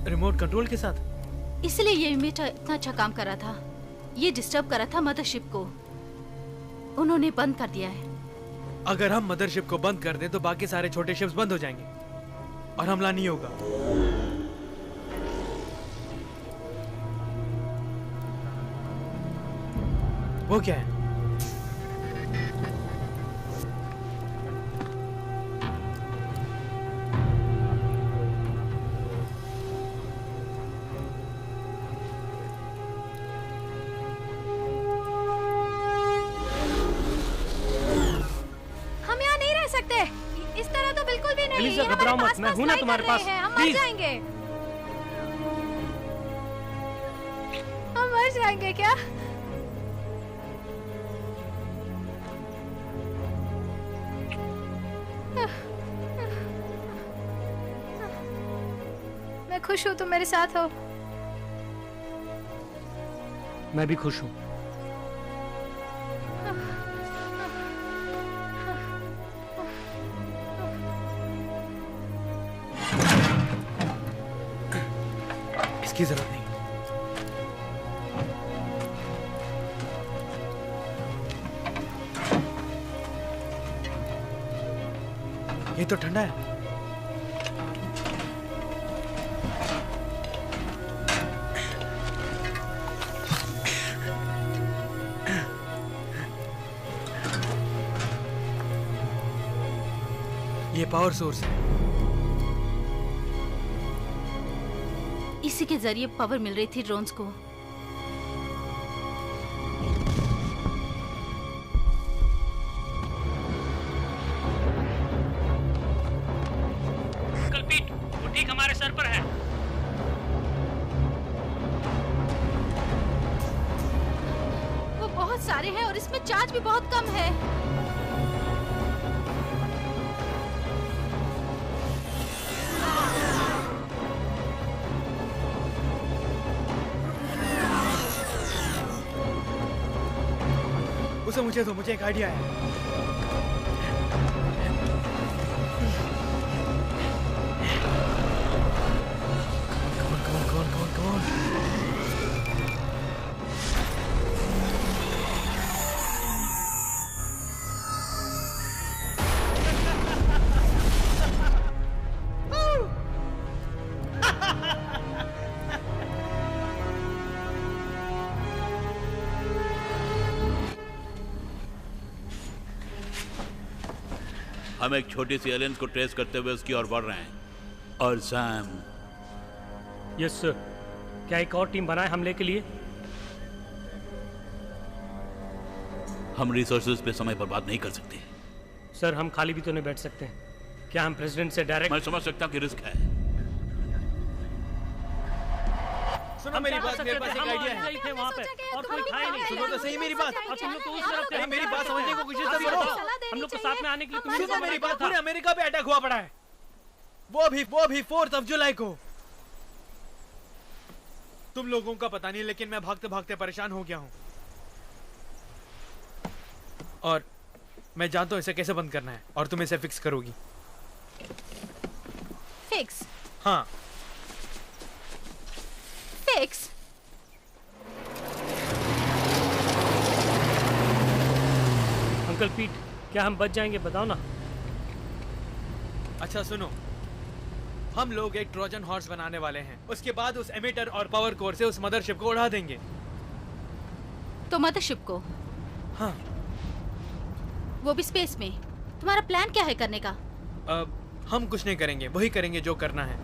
रिमोट कंट्रोल के साथ। इसलिए ये इमेटर इतना अच्छा काम कर रहा था। ये डिस्टर्ब कर रहा था मदरशिप को। उन्होंने बंद कर दिया है। अगर हम मदरशिप को बंद कर दें तो बाकी सारे छोटे शिप्स बंद हो जाएंगे और हमला नहीं होगा। वो क्या है? इस तरह तो बिल्कुल भी नहीं। एलिसा, घबराओ मत, मैं हूं ना तुम्हारे पास। हम मर जाएंगे। हम मर जाएंगे क्या? मैं खुश हूँ तुम मेरे साथ हो। मैं भी खुश हूँ। इसकी जरूरत नहीं। ये तो ठंडा है। ये पावर सोर्स है। इसी के जरिए पावर मिल रही थी ड्रोन्स को। कल्पित, वो ठीक हमारे सर पर है। वो बहुत सारे हैं और इसमें चार्ज भी बहुत कम है। उसे मुझे दो, मुझे एक आइडिया है। कौन? हम एक छोटी सी एलियंस को ट्रेस करते हुए उसकी ओर बढ़ रहे हैं। और सैम। Yes sir. क्या एक और टीम बनाए हमले के लिए? हम रिसोर्सेज पे समय बर्बाद नहीं कर सकते। सर, हम खाली भी तो नहीं बैठ सकते। क्या हम प्रेसिडेंट से डायरेक्ट? मैं समझ सकता हूँ कि रिस्क है। सुनो मेरी बात, मेरे पास एक आइडिया है। थे वहाँ पे और कोई था ही नहीं। सुनो तो सही मेरी बात। और तुम लोग तो उस तरफ थे। मेरी बात समझने को कोशिश करो। हम लोग को साथ में आने के लिए सुनो मेरी बात। पूरे अमेरिका पे अटैक हुआ पड़ा है। वो भी 4 जुलाई को। तुम लोगों का पता नहीं, लेकिन मैं भागते भागते परेशान हो गया हूँ। और मैं जानता हूँ इसे कैसे बंद करना है, और तुम इसे फिक्स करोगी। फिक्स? हाँ, फिक्स। अंकल पीट, क्या हम बच जाएंगे? बताओ ना। अच्छा सुनो, हम लोग एक ट्रोजन हॉर्स बनाने वाले हैं। उसके बाद उस एमिटर और पावर कोर से उस मदरशिप को उड़ा देंगे। तो मदरशिप को? हाँ। वो भी स्पेस में? तुम्हारा प्लान क्या है करने का? हम कुछ नहीं करेंगे, वही करेंगे जो करना है।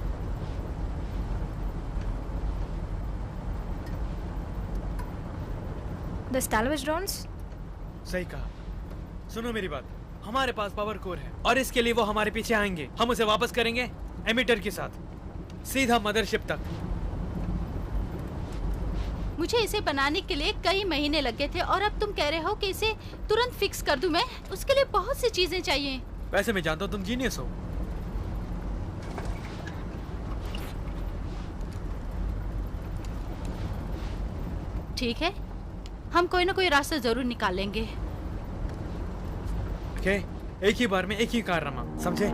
The salvage drones? सही कहा। सुनो मेरी बात, हमारे पास पावर कोर है और इसके लिए वो हमारे पीछे आएंगे। हम उसे वापस करेंगे एमिटर के साथ, सीधा मदरशिप तक। मुझे इसे बनाने के लिए कई महीने लग गए थे और अब तुम कह रहे हो कि इसे तुरंत फिक्स कर दूं मैं? उसके लिए बहुत सी चीजें चाहिए। वैसे मैं जानता हूँ तुम जीनियस हो। ठीक है, हम कोई ना कोई रास्ता जरूर निकाल लेंगे। ओके, एक ही बार में एक ही कारनामा, समझे?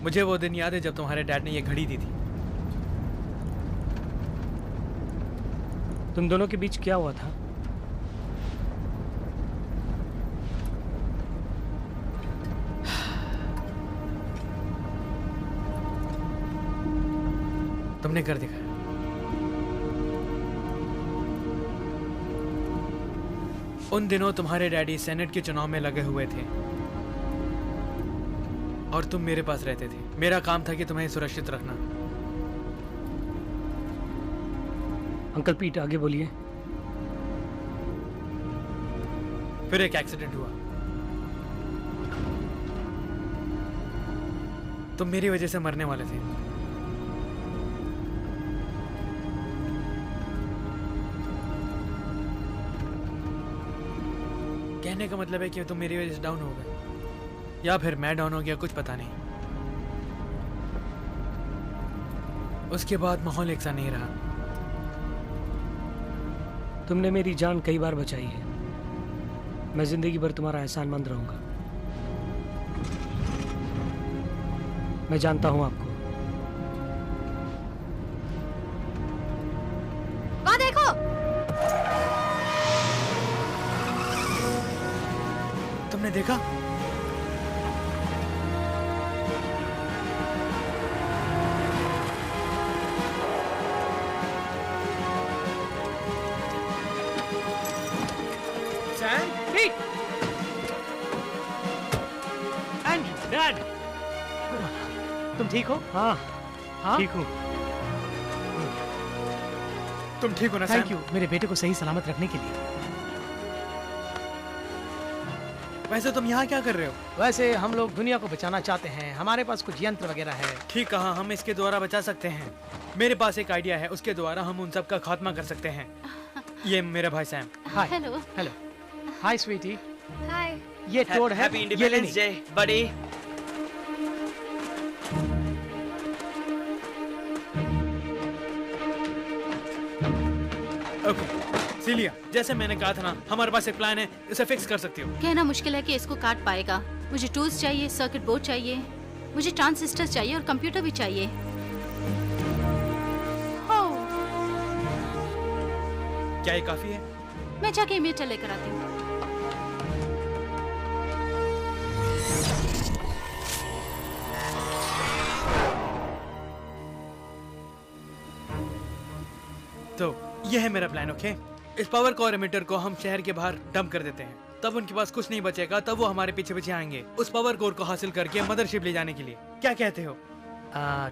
मुझे वो दिन याद है जब तुम्हारे डैड ने ये घड़ी दी थी। तुम दोनों के बीच क्या हुआ था? तुमने कर दिखाया। उन दिनों तुम्हारे डैडी सेनेट के चुनाव में लगे हुए थे और तुम मेरे पास रहते थे। मेरा काम था कि तुम्हें सुरक्षित रखना। अंकल पीट, आगे बोलिए। फिर एक एक्सीडेंट हुआ। तुम मेरी वजह से मरने वाले थे। कहने का मतलब है कि तुम मेरी वजह से डाउन हो गए, या फिर मैं डाउन हो गया, कुछ पता नहीं। उसके बाद माहौल एक सा नहीं रहा। तुमने मेरी जान कई बार बचाई है। मैं जिंदगी भर तुम्हारा एहसानमंद रहूंगा। मैं जानता हूं आपको। वहाँ देखो। तुमने देखा? डैड, तुम ठीक हो? हाँ, हाँ? ठीक हूँ। तुम ठीक हो ना? थैंक यू मेरे बेटे को सही सलामत रखने के लिए। वैसे तुम यहाँ क्या कर रहे हो? वैसे हम लोग दुनिया को बचाना चाहते हैं। हमारे पास कुछ यंत्र वगैरह है। ठीक कहा, हम इसके द्वारा बचा सकते हैं। मेरे पास एक आइडिया है, उसके द्वारा हम उन सब का खात्मा कर सकते हैं। ये मेरा भाई सैम। हाय। हेलो। हेलो। हाय स्वीटी। हाय। ये टोड है। हैप्पी ये इंडिपेंडेंस डे बडी। ओके सिलिया, जैसे मैंने कहा था ना, हमारे पास एक प्लान है, इसे फिक्स कर सकती हो। कहना मुश्किल है कि इसको काट पाएगा। मुझे टूल्स चाहिए, सर्किट बोर्ड चाहिए, मुझे ट्रांजिस्टर चाहिए और कंप्यूटर भी चाहिए। हो, क्या ये काफी है? मैं जाके इमीटर लेकर आती हूँ। तो ये है मेरा प्लान। ओके, इस पावर कोर एमिटर को हम शहर के बाहर डंप कर देते हैं। तब उनके पास कुछ नहीं बचेगा, तब वो हमारे पीछे पीछे आएंगे उस पावर कोर को हासिल करके मदरशिप ले जाने के लिए। क्या कहते हो?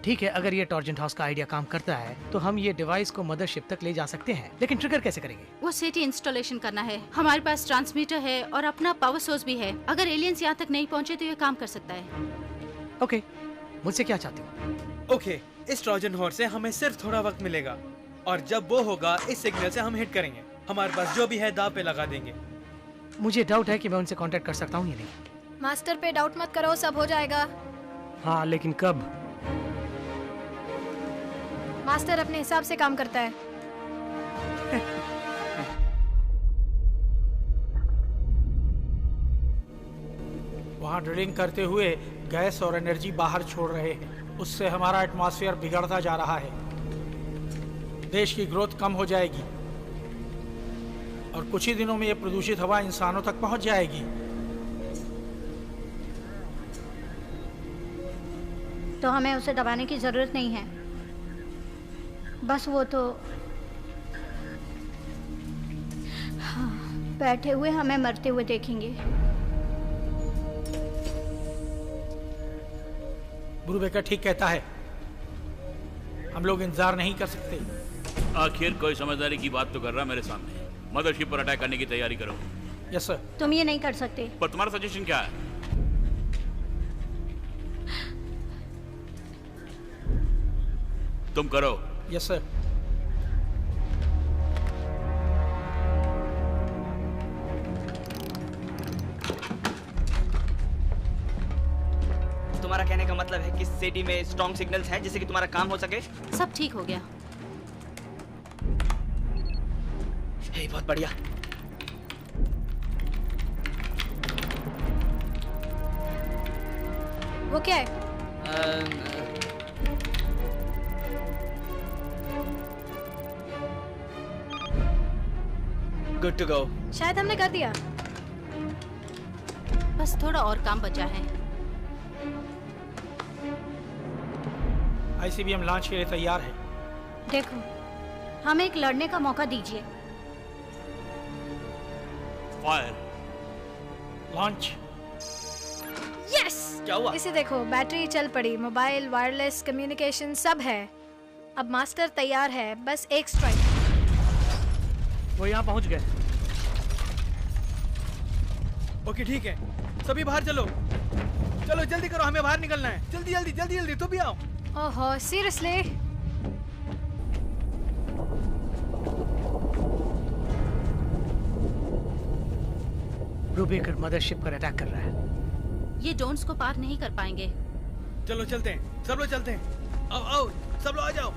ठीक है, अगर ये टॉर्जेंट हाउस का आइडिया काम करता है तो हम ये डिवाइस को मदरशिप तक ले जा सकते हैं। लेकिन ट्रिगर कैसे करेंगे? वो सिटी इंस्टॉलेशन करना है। हमारे पास ट्रांसमीटर है और अपना पावर सोर्स भी है। अगर एलियंस यहाँ तक नहीं पहुँचे तो ये काम कर सकता है। ओके, मुझसे क्या चाहते हो? ओके, इस ट्रोजन हॉर्स से हमें सिर्फ थोड़ा वक्त मिलेगा और जब वो होगा इस सिग्नल से हम हिट करेंगे। हमारे पास जो भी है दाव पे लगा देंगे। मुझे डाउट है कि मैं उनसे कांटेक्ट कर सकता हूँ या नहीं। मास्टर पे डाउट मत करो, सब हो जाएगा। हाँ, लेकिन कब? मास्टर अपने हिसाब से काम करता है। वहाँ ड्रिलिंग करते हुए गैस और एनर्जी बाहर छोड़ रहे हैं। उससे हमारा एटमॉस्फेयर बिगड़ता जा रहा है। देश की ग्रोथ कम हो जाएगी और कुछ ही दिनों में ये प्रदूषित हवा इंसानों तक पहुंच जाएगी। तो हमें उसे दबाने की जरूरत नहीं है। बस वो तो बैठे हुए हमें मरते हुए देखेंगे। ब्रूबेकर ठीक कहता है, हम लोग इंतजार नहीं कर सकते। आखिर कोई समझदारी की बात तो कर रहा मेरे सामने। मदरशिप पर अटैक करने की तैयारी करो। Yes sir. तुम ये नहीं कर सकते। पर तुम्हारा सजेशन क्या है? तुम करो। Yes sir. तुम्हारा कहने का मतलब है कि सिटी में स्ट्रॉन्ग सिग्नल्स हैं जिससे कि तुम्हारा काम हो सके? सब ठीक हो गया। हे, बहुत बढ़िया। वो क्या है? Good to go. शायद हमने कर दिया। बस थोड़ा और काम बचा है। आईसीबीएम लॉन्च के लिए तैयार है। देखो, हमें एक लड़ने का मौका दीजिए। फायर। लॉन्च। यस! क्या हुआ? इसे देखो, बैटरी चल पड़ी, मोबाइल, वायरलेस कम्युनिकेशन सब है। अब मास्टर तैयार है, बस एक स्ट्राइक। वो यहाँ पहुँच गए। ओके ठीक है, सभी बाहर चलो। चलो जल्दी करो, हमें बाहर निकलना है। जल्दी जल्दी जल्दी जल्दी, तुम भी आओ। ओहो, सीरियसली? ब्रूबेकर मदरशिप पर अटैक कर रहा है। ये जोन्स को पार नहीं कर पाएंगे। चलो चलते हैं, सब लोग चलते हैं। आओ आओ, सब लोग आ जाओ।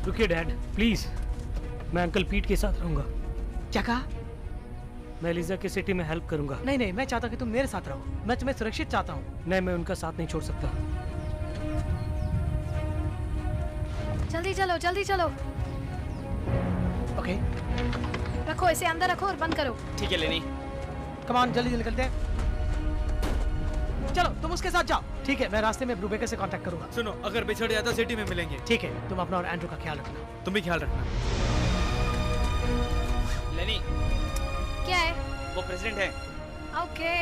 रुकिए डैड, प्लीज। मैं अंकल पीट के साथ रहूंगा। क्या कहा? मैं एलिजा की सिटी में हेल्प करूंगा। नहीं नहीं, मैं चाहता हूँ कि तुम मेरे साथ रहो। मैं तुम्हें सुरक्षित चाहता हूँ। नहीं, मैं उनका साथ नहीं छोड़ सकता। जल्दी चलो, जल्दी चलो। ओके, रखो इसे, अंदर रखो और बंद करो। ठीक है लेनी। कमान, जल्दी जल्दी निकलते हैं। चलो तुम उसके साथ जाओ। ठीक है, मैं रास्ते में ब्रूबेकर से कांटेक्ट करूंगा। सुनो, अगर बिछड़ जाता सिटी में मिलेंगे। ठीक है, तुम अपना और एंड्रू का ख्याल रखना। तुम भी ख्याल रखना। लेनी, क्या है? वो प्रेसिडेंट है। ओके।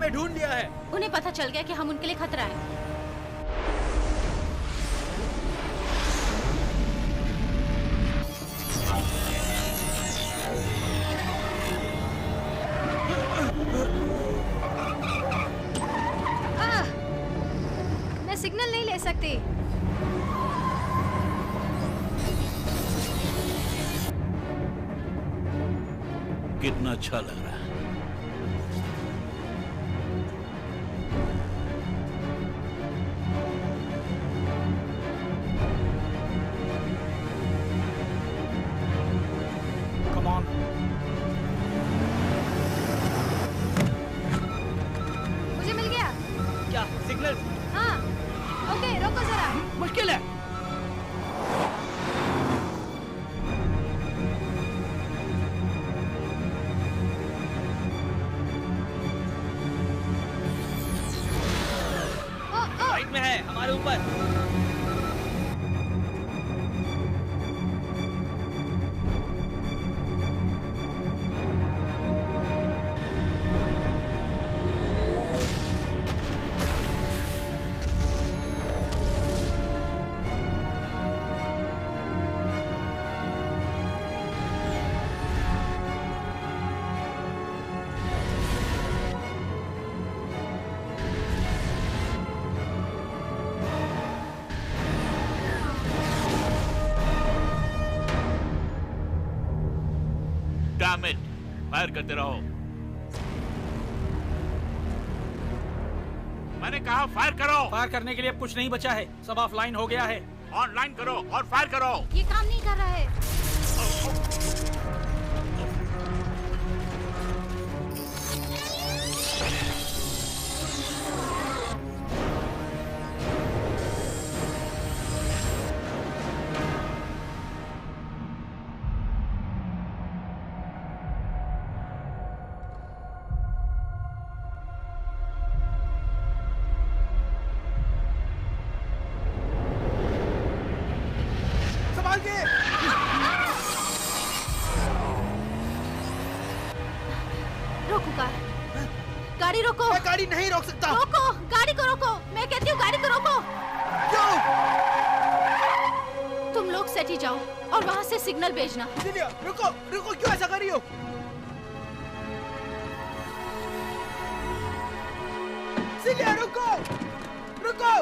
ढूंढ लिया है। उन्हें पता चल गया कि हम उनके लिए खतरा है। मैं सिग्नल नहीं ले सकती। कितना अच्छा लग रहा है। मुझे मिल गया। क्या सिग्नल? हाँ, ओके, रोको जरा। मुश्किल है। राइट में है, हमारे ऊपर। डैम इट, फायर करते रहो। मैंने कहा फायर करो। फायर करने के लिए अब कुछ नहीं बचा है, सब ऑफलाइन हो गया है। ऑनलाइन करो और फायर करो। ये काम नहीं कर रहा है। रोको कार, गाड़ी रोको। मैं गाड़ी नहीं रोक सकता। रोको, गाड़ी को रोको, मैं कहती हूँ गाड़ी को रोको। क्यों? तुम लोग सेटी जाओ और वहाँ से सिग्नल भेजना। सिलिया, रुको, रुको, क्यों ऐसा कर रही हो? सिलिया, रुको, रुको।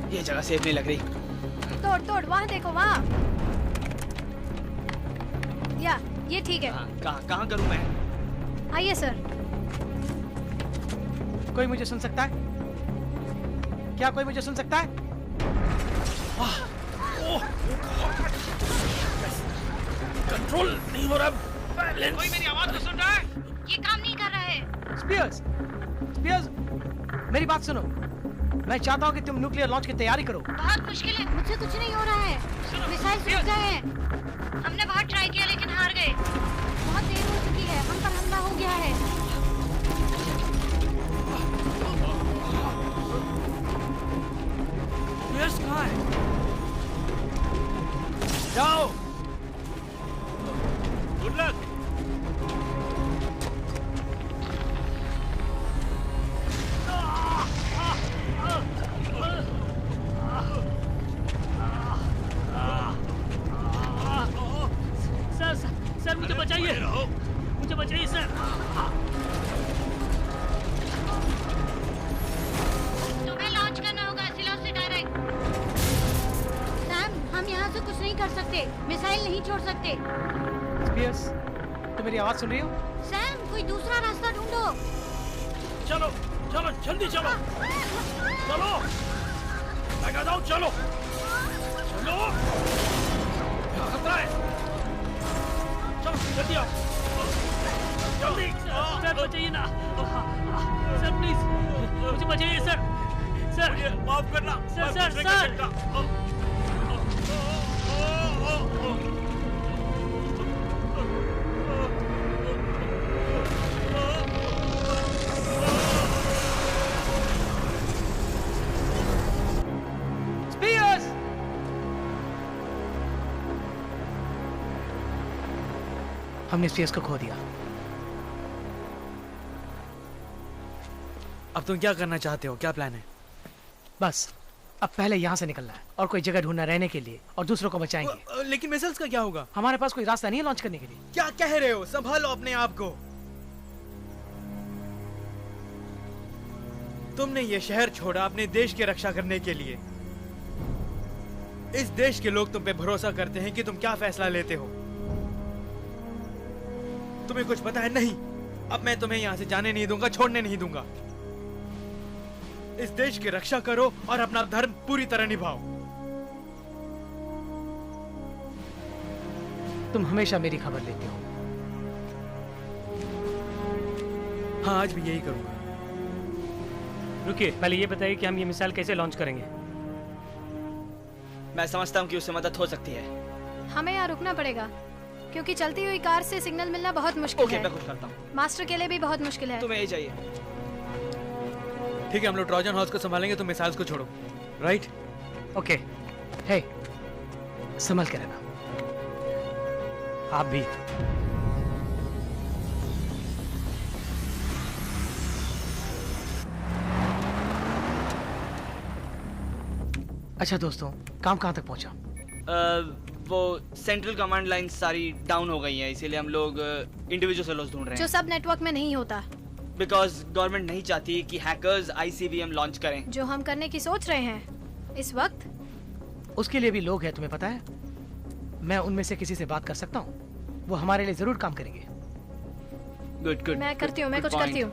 ये जगह सेफ नहीं लग रही। तोड़ तोड़, वहाँ देखो, वहाँ। या ये ठीक है। कहाँ करूँ मैं? आइए सर। कोई मुझे सुन सकता है? क्या कोई मुझे सुन सकता है? कंट्रोल नहीं हो रहा। कोई मेरी आवाज को सुन रहा है? ये काम नहीं कर रहा है। स्पीयर्स, स्पीयर्स, मेरी बात सुनो। मैं चाहता हूँ कि तुम न्यूक्लियर लॉन्च की तैयारी करो। बहुत मुश्किल है, मुझसे कुछ नहीं हो रहा है। मिसाइल रुक गए हैं। हमने बहुत ट्राई किया लेकिन हार गए। बहुत देर हो चुकी है, हम पर हमला हो गया है। कहाँ है? जाओ। Good luck. सर मुझे बचाइए, मुझे बचाइए सर। तुम्हें लॉन्च करना होगा सिलो से डायरेक्ट। सैम, हम यहाँ से कुछ नहीं कर सकते, मिसाइल नहीं छोड़ सकते। स्पीयर्स, तुम मेरी आवाज सुन रही हो? सैम, कोई दूसरा रास्ता ढूंढो। चलो चलो जल्दी चलो, चलो मैं कहता हूँ चलो चलो, खतरा है, चलो जल्दी आओ, जल्दी। सर बचाइए ना सर, प्लीज मुझे बचाइए सर। सर माफ करना सर, सर सर। हमने स्पेस को खो दिया। अब तुम क्या करना चाहते हो? क्या प्लान है? बस अब पहले यहाँ से निकलना है और कोई जगह ढूंढना रहने के लिए, और दूसरों को बचाएंगे। लेकिन मिसाइल्स का क्या होगा? हमारे पास कोई रास्ता नहीं है लॉन्च करने के लिए। क्या कह रहे हो? संभालो अपने आप को। तुमने ये शहर छोड़ा अपने देश की रक्षा करने के लिए। इस देश के लोग तुम पे भरोसा करते हैं कि तुम क्या फैसला लेते हो। तुम्हें कुछ पता है? नहीं, अब मैं तुम्हें यहां से जाने नहीं दूंगा, छोड़ने नहीं दूंगा। इस देश की रक्षा करो और अपना धर्म पूरी तरह निभाओ। तुम हमेशा मेरी खबर लेते हो। हाँ, आज भी यही करूंगा। रुकिए, पहले ये बताइए कि हम ये मिसाइल कैसे लॉन्च करेंगे। मैं समझता हूँ कि उससे मदद हो सकती है। हमें यहाँ रुकना पड़ेगा क्योंकि चलती हुई कार से सिग्नल मिलना बहुत मुश्किल ओके, है। मैं कुछ करता हूँ। मास्टर के लिए भी बहुत मुश्किल है। तुम्हें यही चाहिए। ठीक है, हम लोग ट्रोजन हाउस को संभालेंगे, तुम मिसाइल्स को छोड़ो। राइट? ओके। हे, संभल के रहना। आप भी। अच्छा दोस्तों, काम कहाँ तक पहुँचा? वो सेंट्रल कमांड लाइन सारी डाउन हो गई हैं, इसीलिए हम लोग इंडिविजुअल सोलोस ढूंढ रहे जो हैं। सब नेटवर्क में नहीं होता। बिकॉज गवर्नमेंट नहीं चाहती कि हैकर्स ICBM लॉन्च करें। जो हम करने की सोच रहे हैं इस वक्त। उसके लिए भी लोग हैं, तुम्हें पता है। मैं उनमें से किसी से बात कर सकता हूँ, वो हमारे लिए जरूर काम करेंगे। Good good. मैं करती हूँ, मैं कुछ करती हूँ।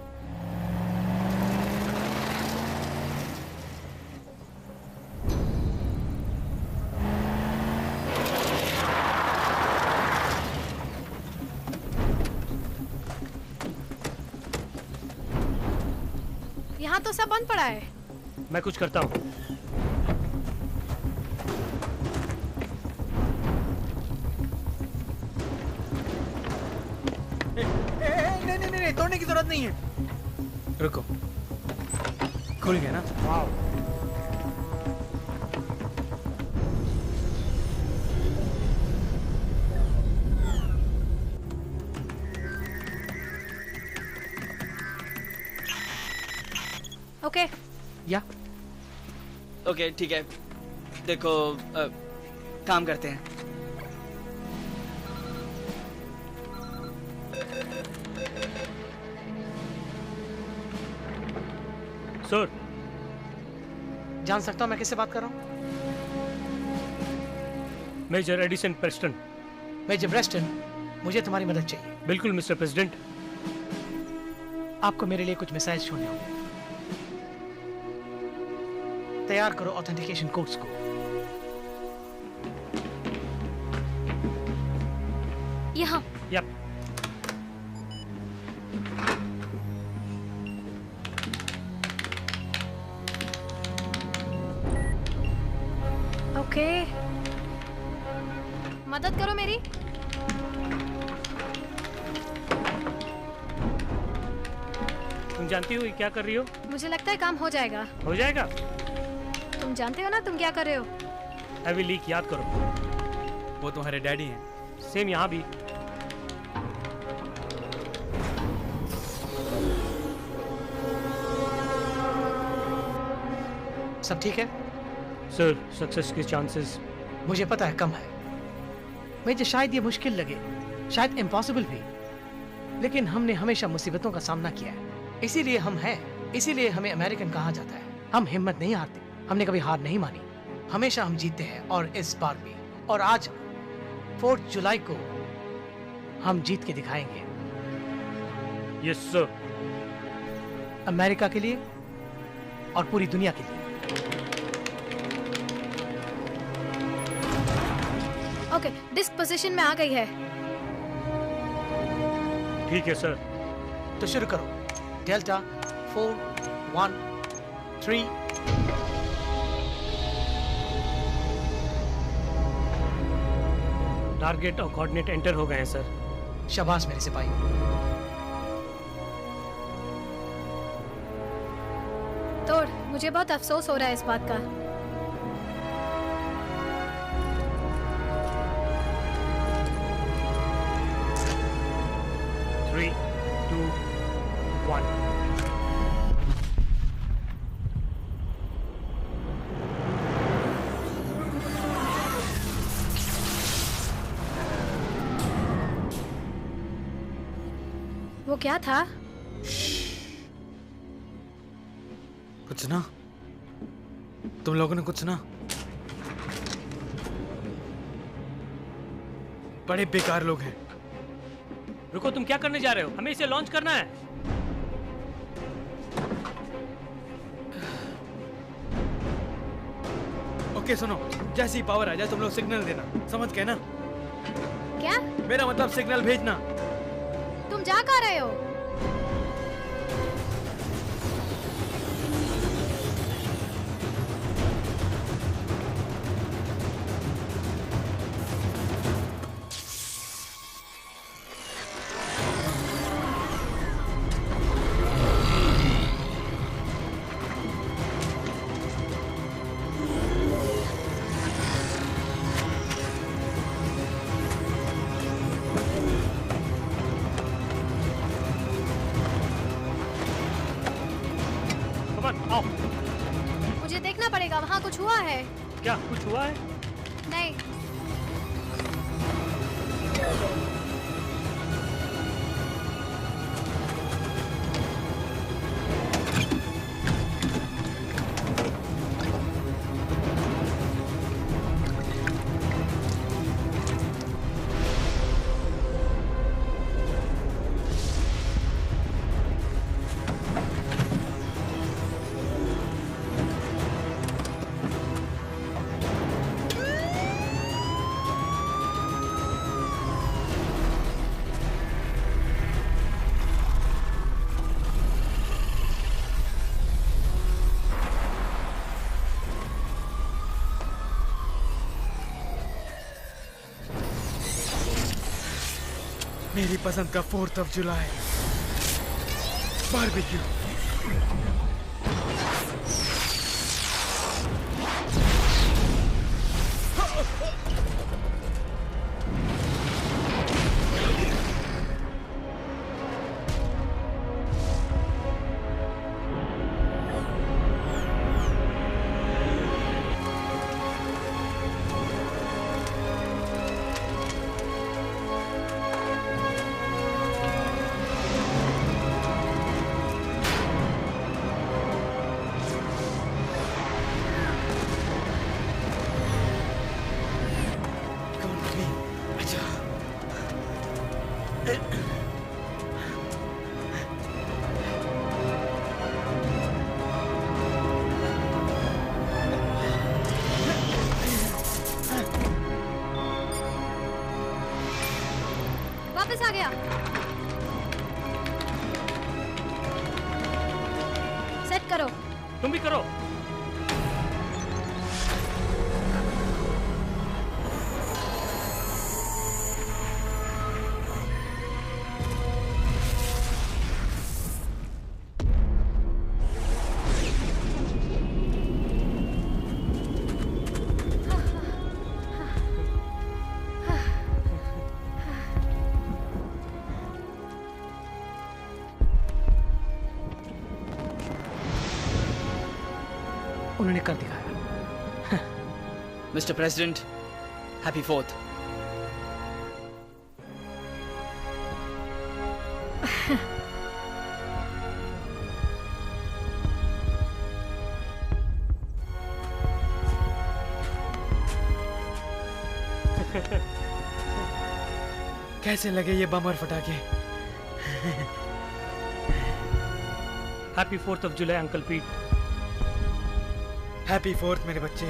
यहाँ तो सब बंद पड़ा है। मैं कुछ करता हूँ। नहीं, तोड़ने की जरूरत नहीं है। रुको, खुल गया ना? वाह। ओके। या ओके, ठीक है। देखो, काम करते हैं। सर, जान सकता हूँ मैं किससे बात कर रहा हूँ? Major Addison Preston. Major Preston, मुझे तुम्हारी मदद चाहिए। बिल्कुल मिस्टर प्रेसिडेंट। आपको मेरे लिए कुछ मिसाइल छोड़ने होंगे। तैयार करो ऑथेंटिकेशन कोड्स को। यहाँ। यप। ओके, मदद करो मेरी। तुम जानती हो ये क्या कर रही हो? मुझे लगता है काम हो जाएगा। हो जाएगा। तुम जानते हो ना तुम क्या कर रहे हो? हैवी लीक याद करो। वो तुम्हारे डैडी हैं। सेम यहाँ भी। सब ठीक है? सर, सक्सेस के चांसेस मुझे पता है कम है। मुझे शायद ये मुश्किल लगे, शायद इम्पॉसिबल भी, लेकिन हमने हमेशा मुसीबतों का सामना किया है। इसीलिए हम हैं, इसीलिए हमें अमेरिकन कहा जाता है। हम हिम्मत नहीं हारते, हमने कभी हार नहीं मानी, हमेशा हम जीतते हैं, और इस बार भी। और आज 4 जुलाई को हम जीत के दिखाएंगे। Yes sir. अमेरिका के लिए और पूरी दुनिया के लिए। ओके, डिस्क पोजीशन में आ गई है। ठीक है सर। तो शुरू करो। डेल्टा 4 1 3। टारगेट और कोऑर्डिनेट एंटर हो गए हैं सर। शाबाश मेरे सिपाही। तोड़, मुझे बहुत अफसोस हो रहा है इस बात का। Three, 2, 1। वो क्या था? कुछ ना, तुम लोगों ने कुछ ना, बड़े बेकार लोग हैं। रुको, तुम क्या करने जा रहे हो? हमें इसे लॉन्च करना है। ओके सुनो, जैसी पावर आ जाए तुम लोग सिग्नल देना, समझ गए ना? क्या? मेरा मतलब सिग्नल भेजना। तुम जा कहाँ रहे हो? आओ। मुझे देखना पड़ेगा, वहाँ कुछ हुआ है? क्या कुछ हुआ है? नहीं। मेरी पसंद का 4th of July बारबेक्यू। वापस आ गया। सेट करो। तुम भी करो। उन्होंने कर दिखाया। Mister president, happy 4th। कैसे लगे ये बम और फटाके? Happy 4th of July uncle पीट। हैप्पी 4th मेरे बच्चे।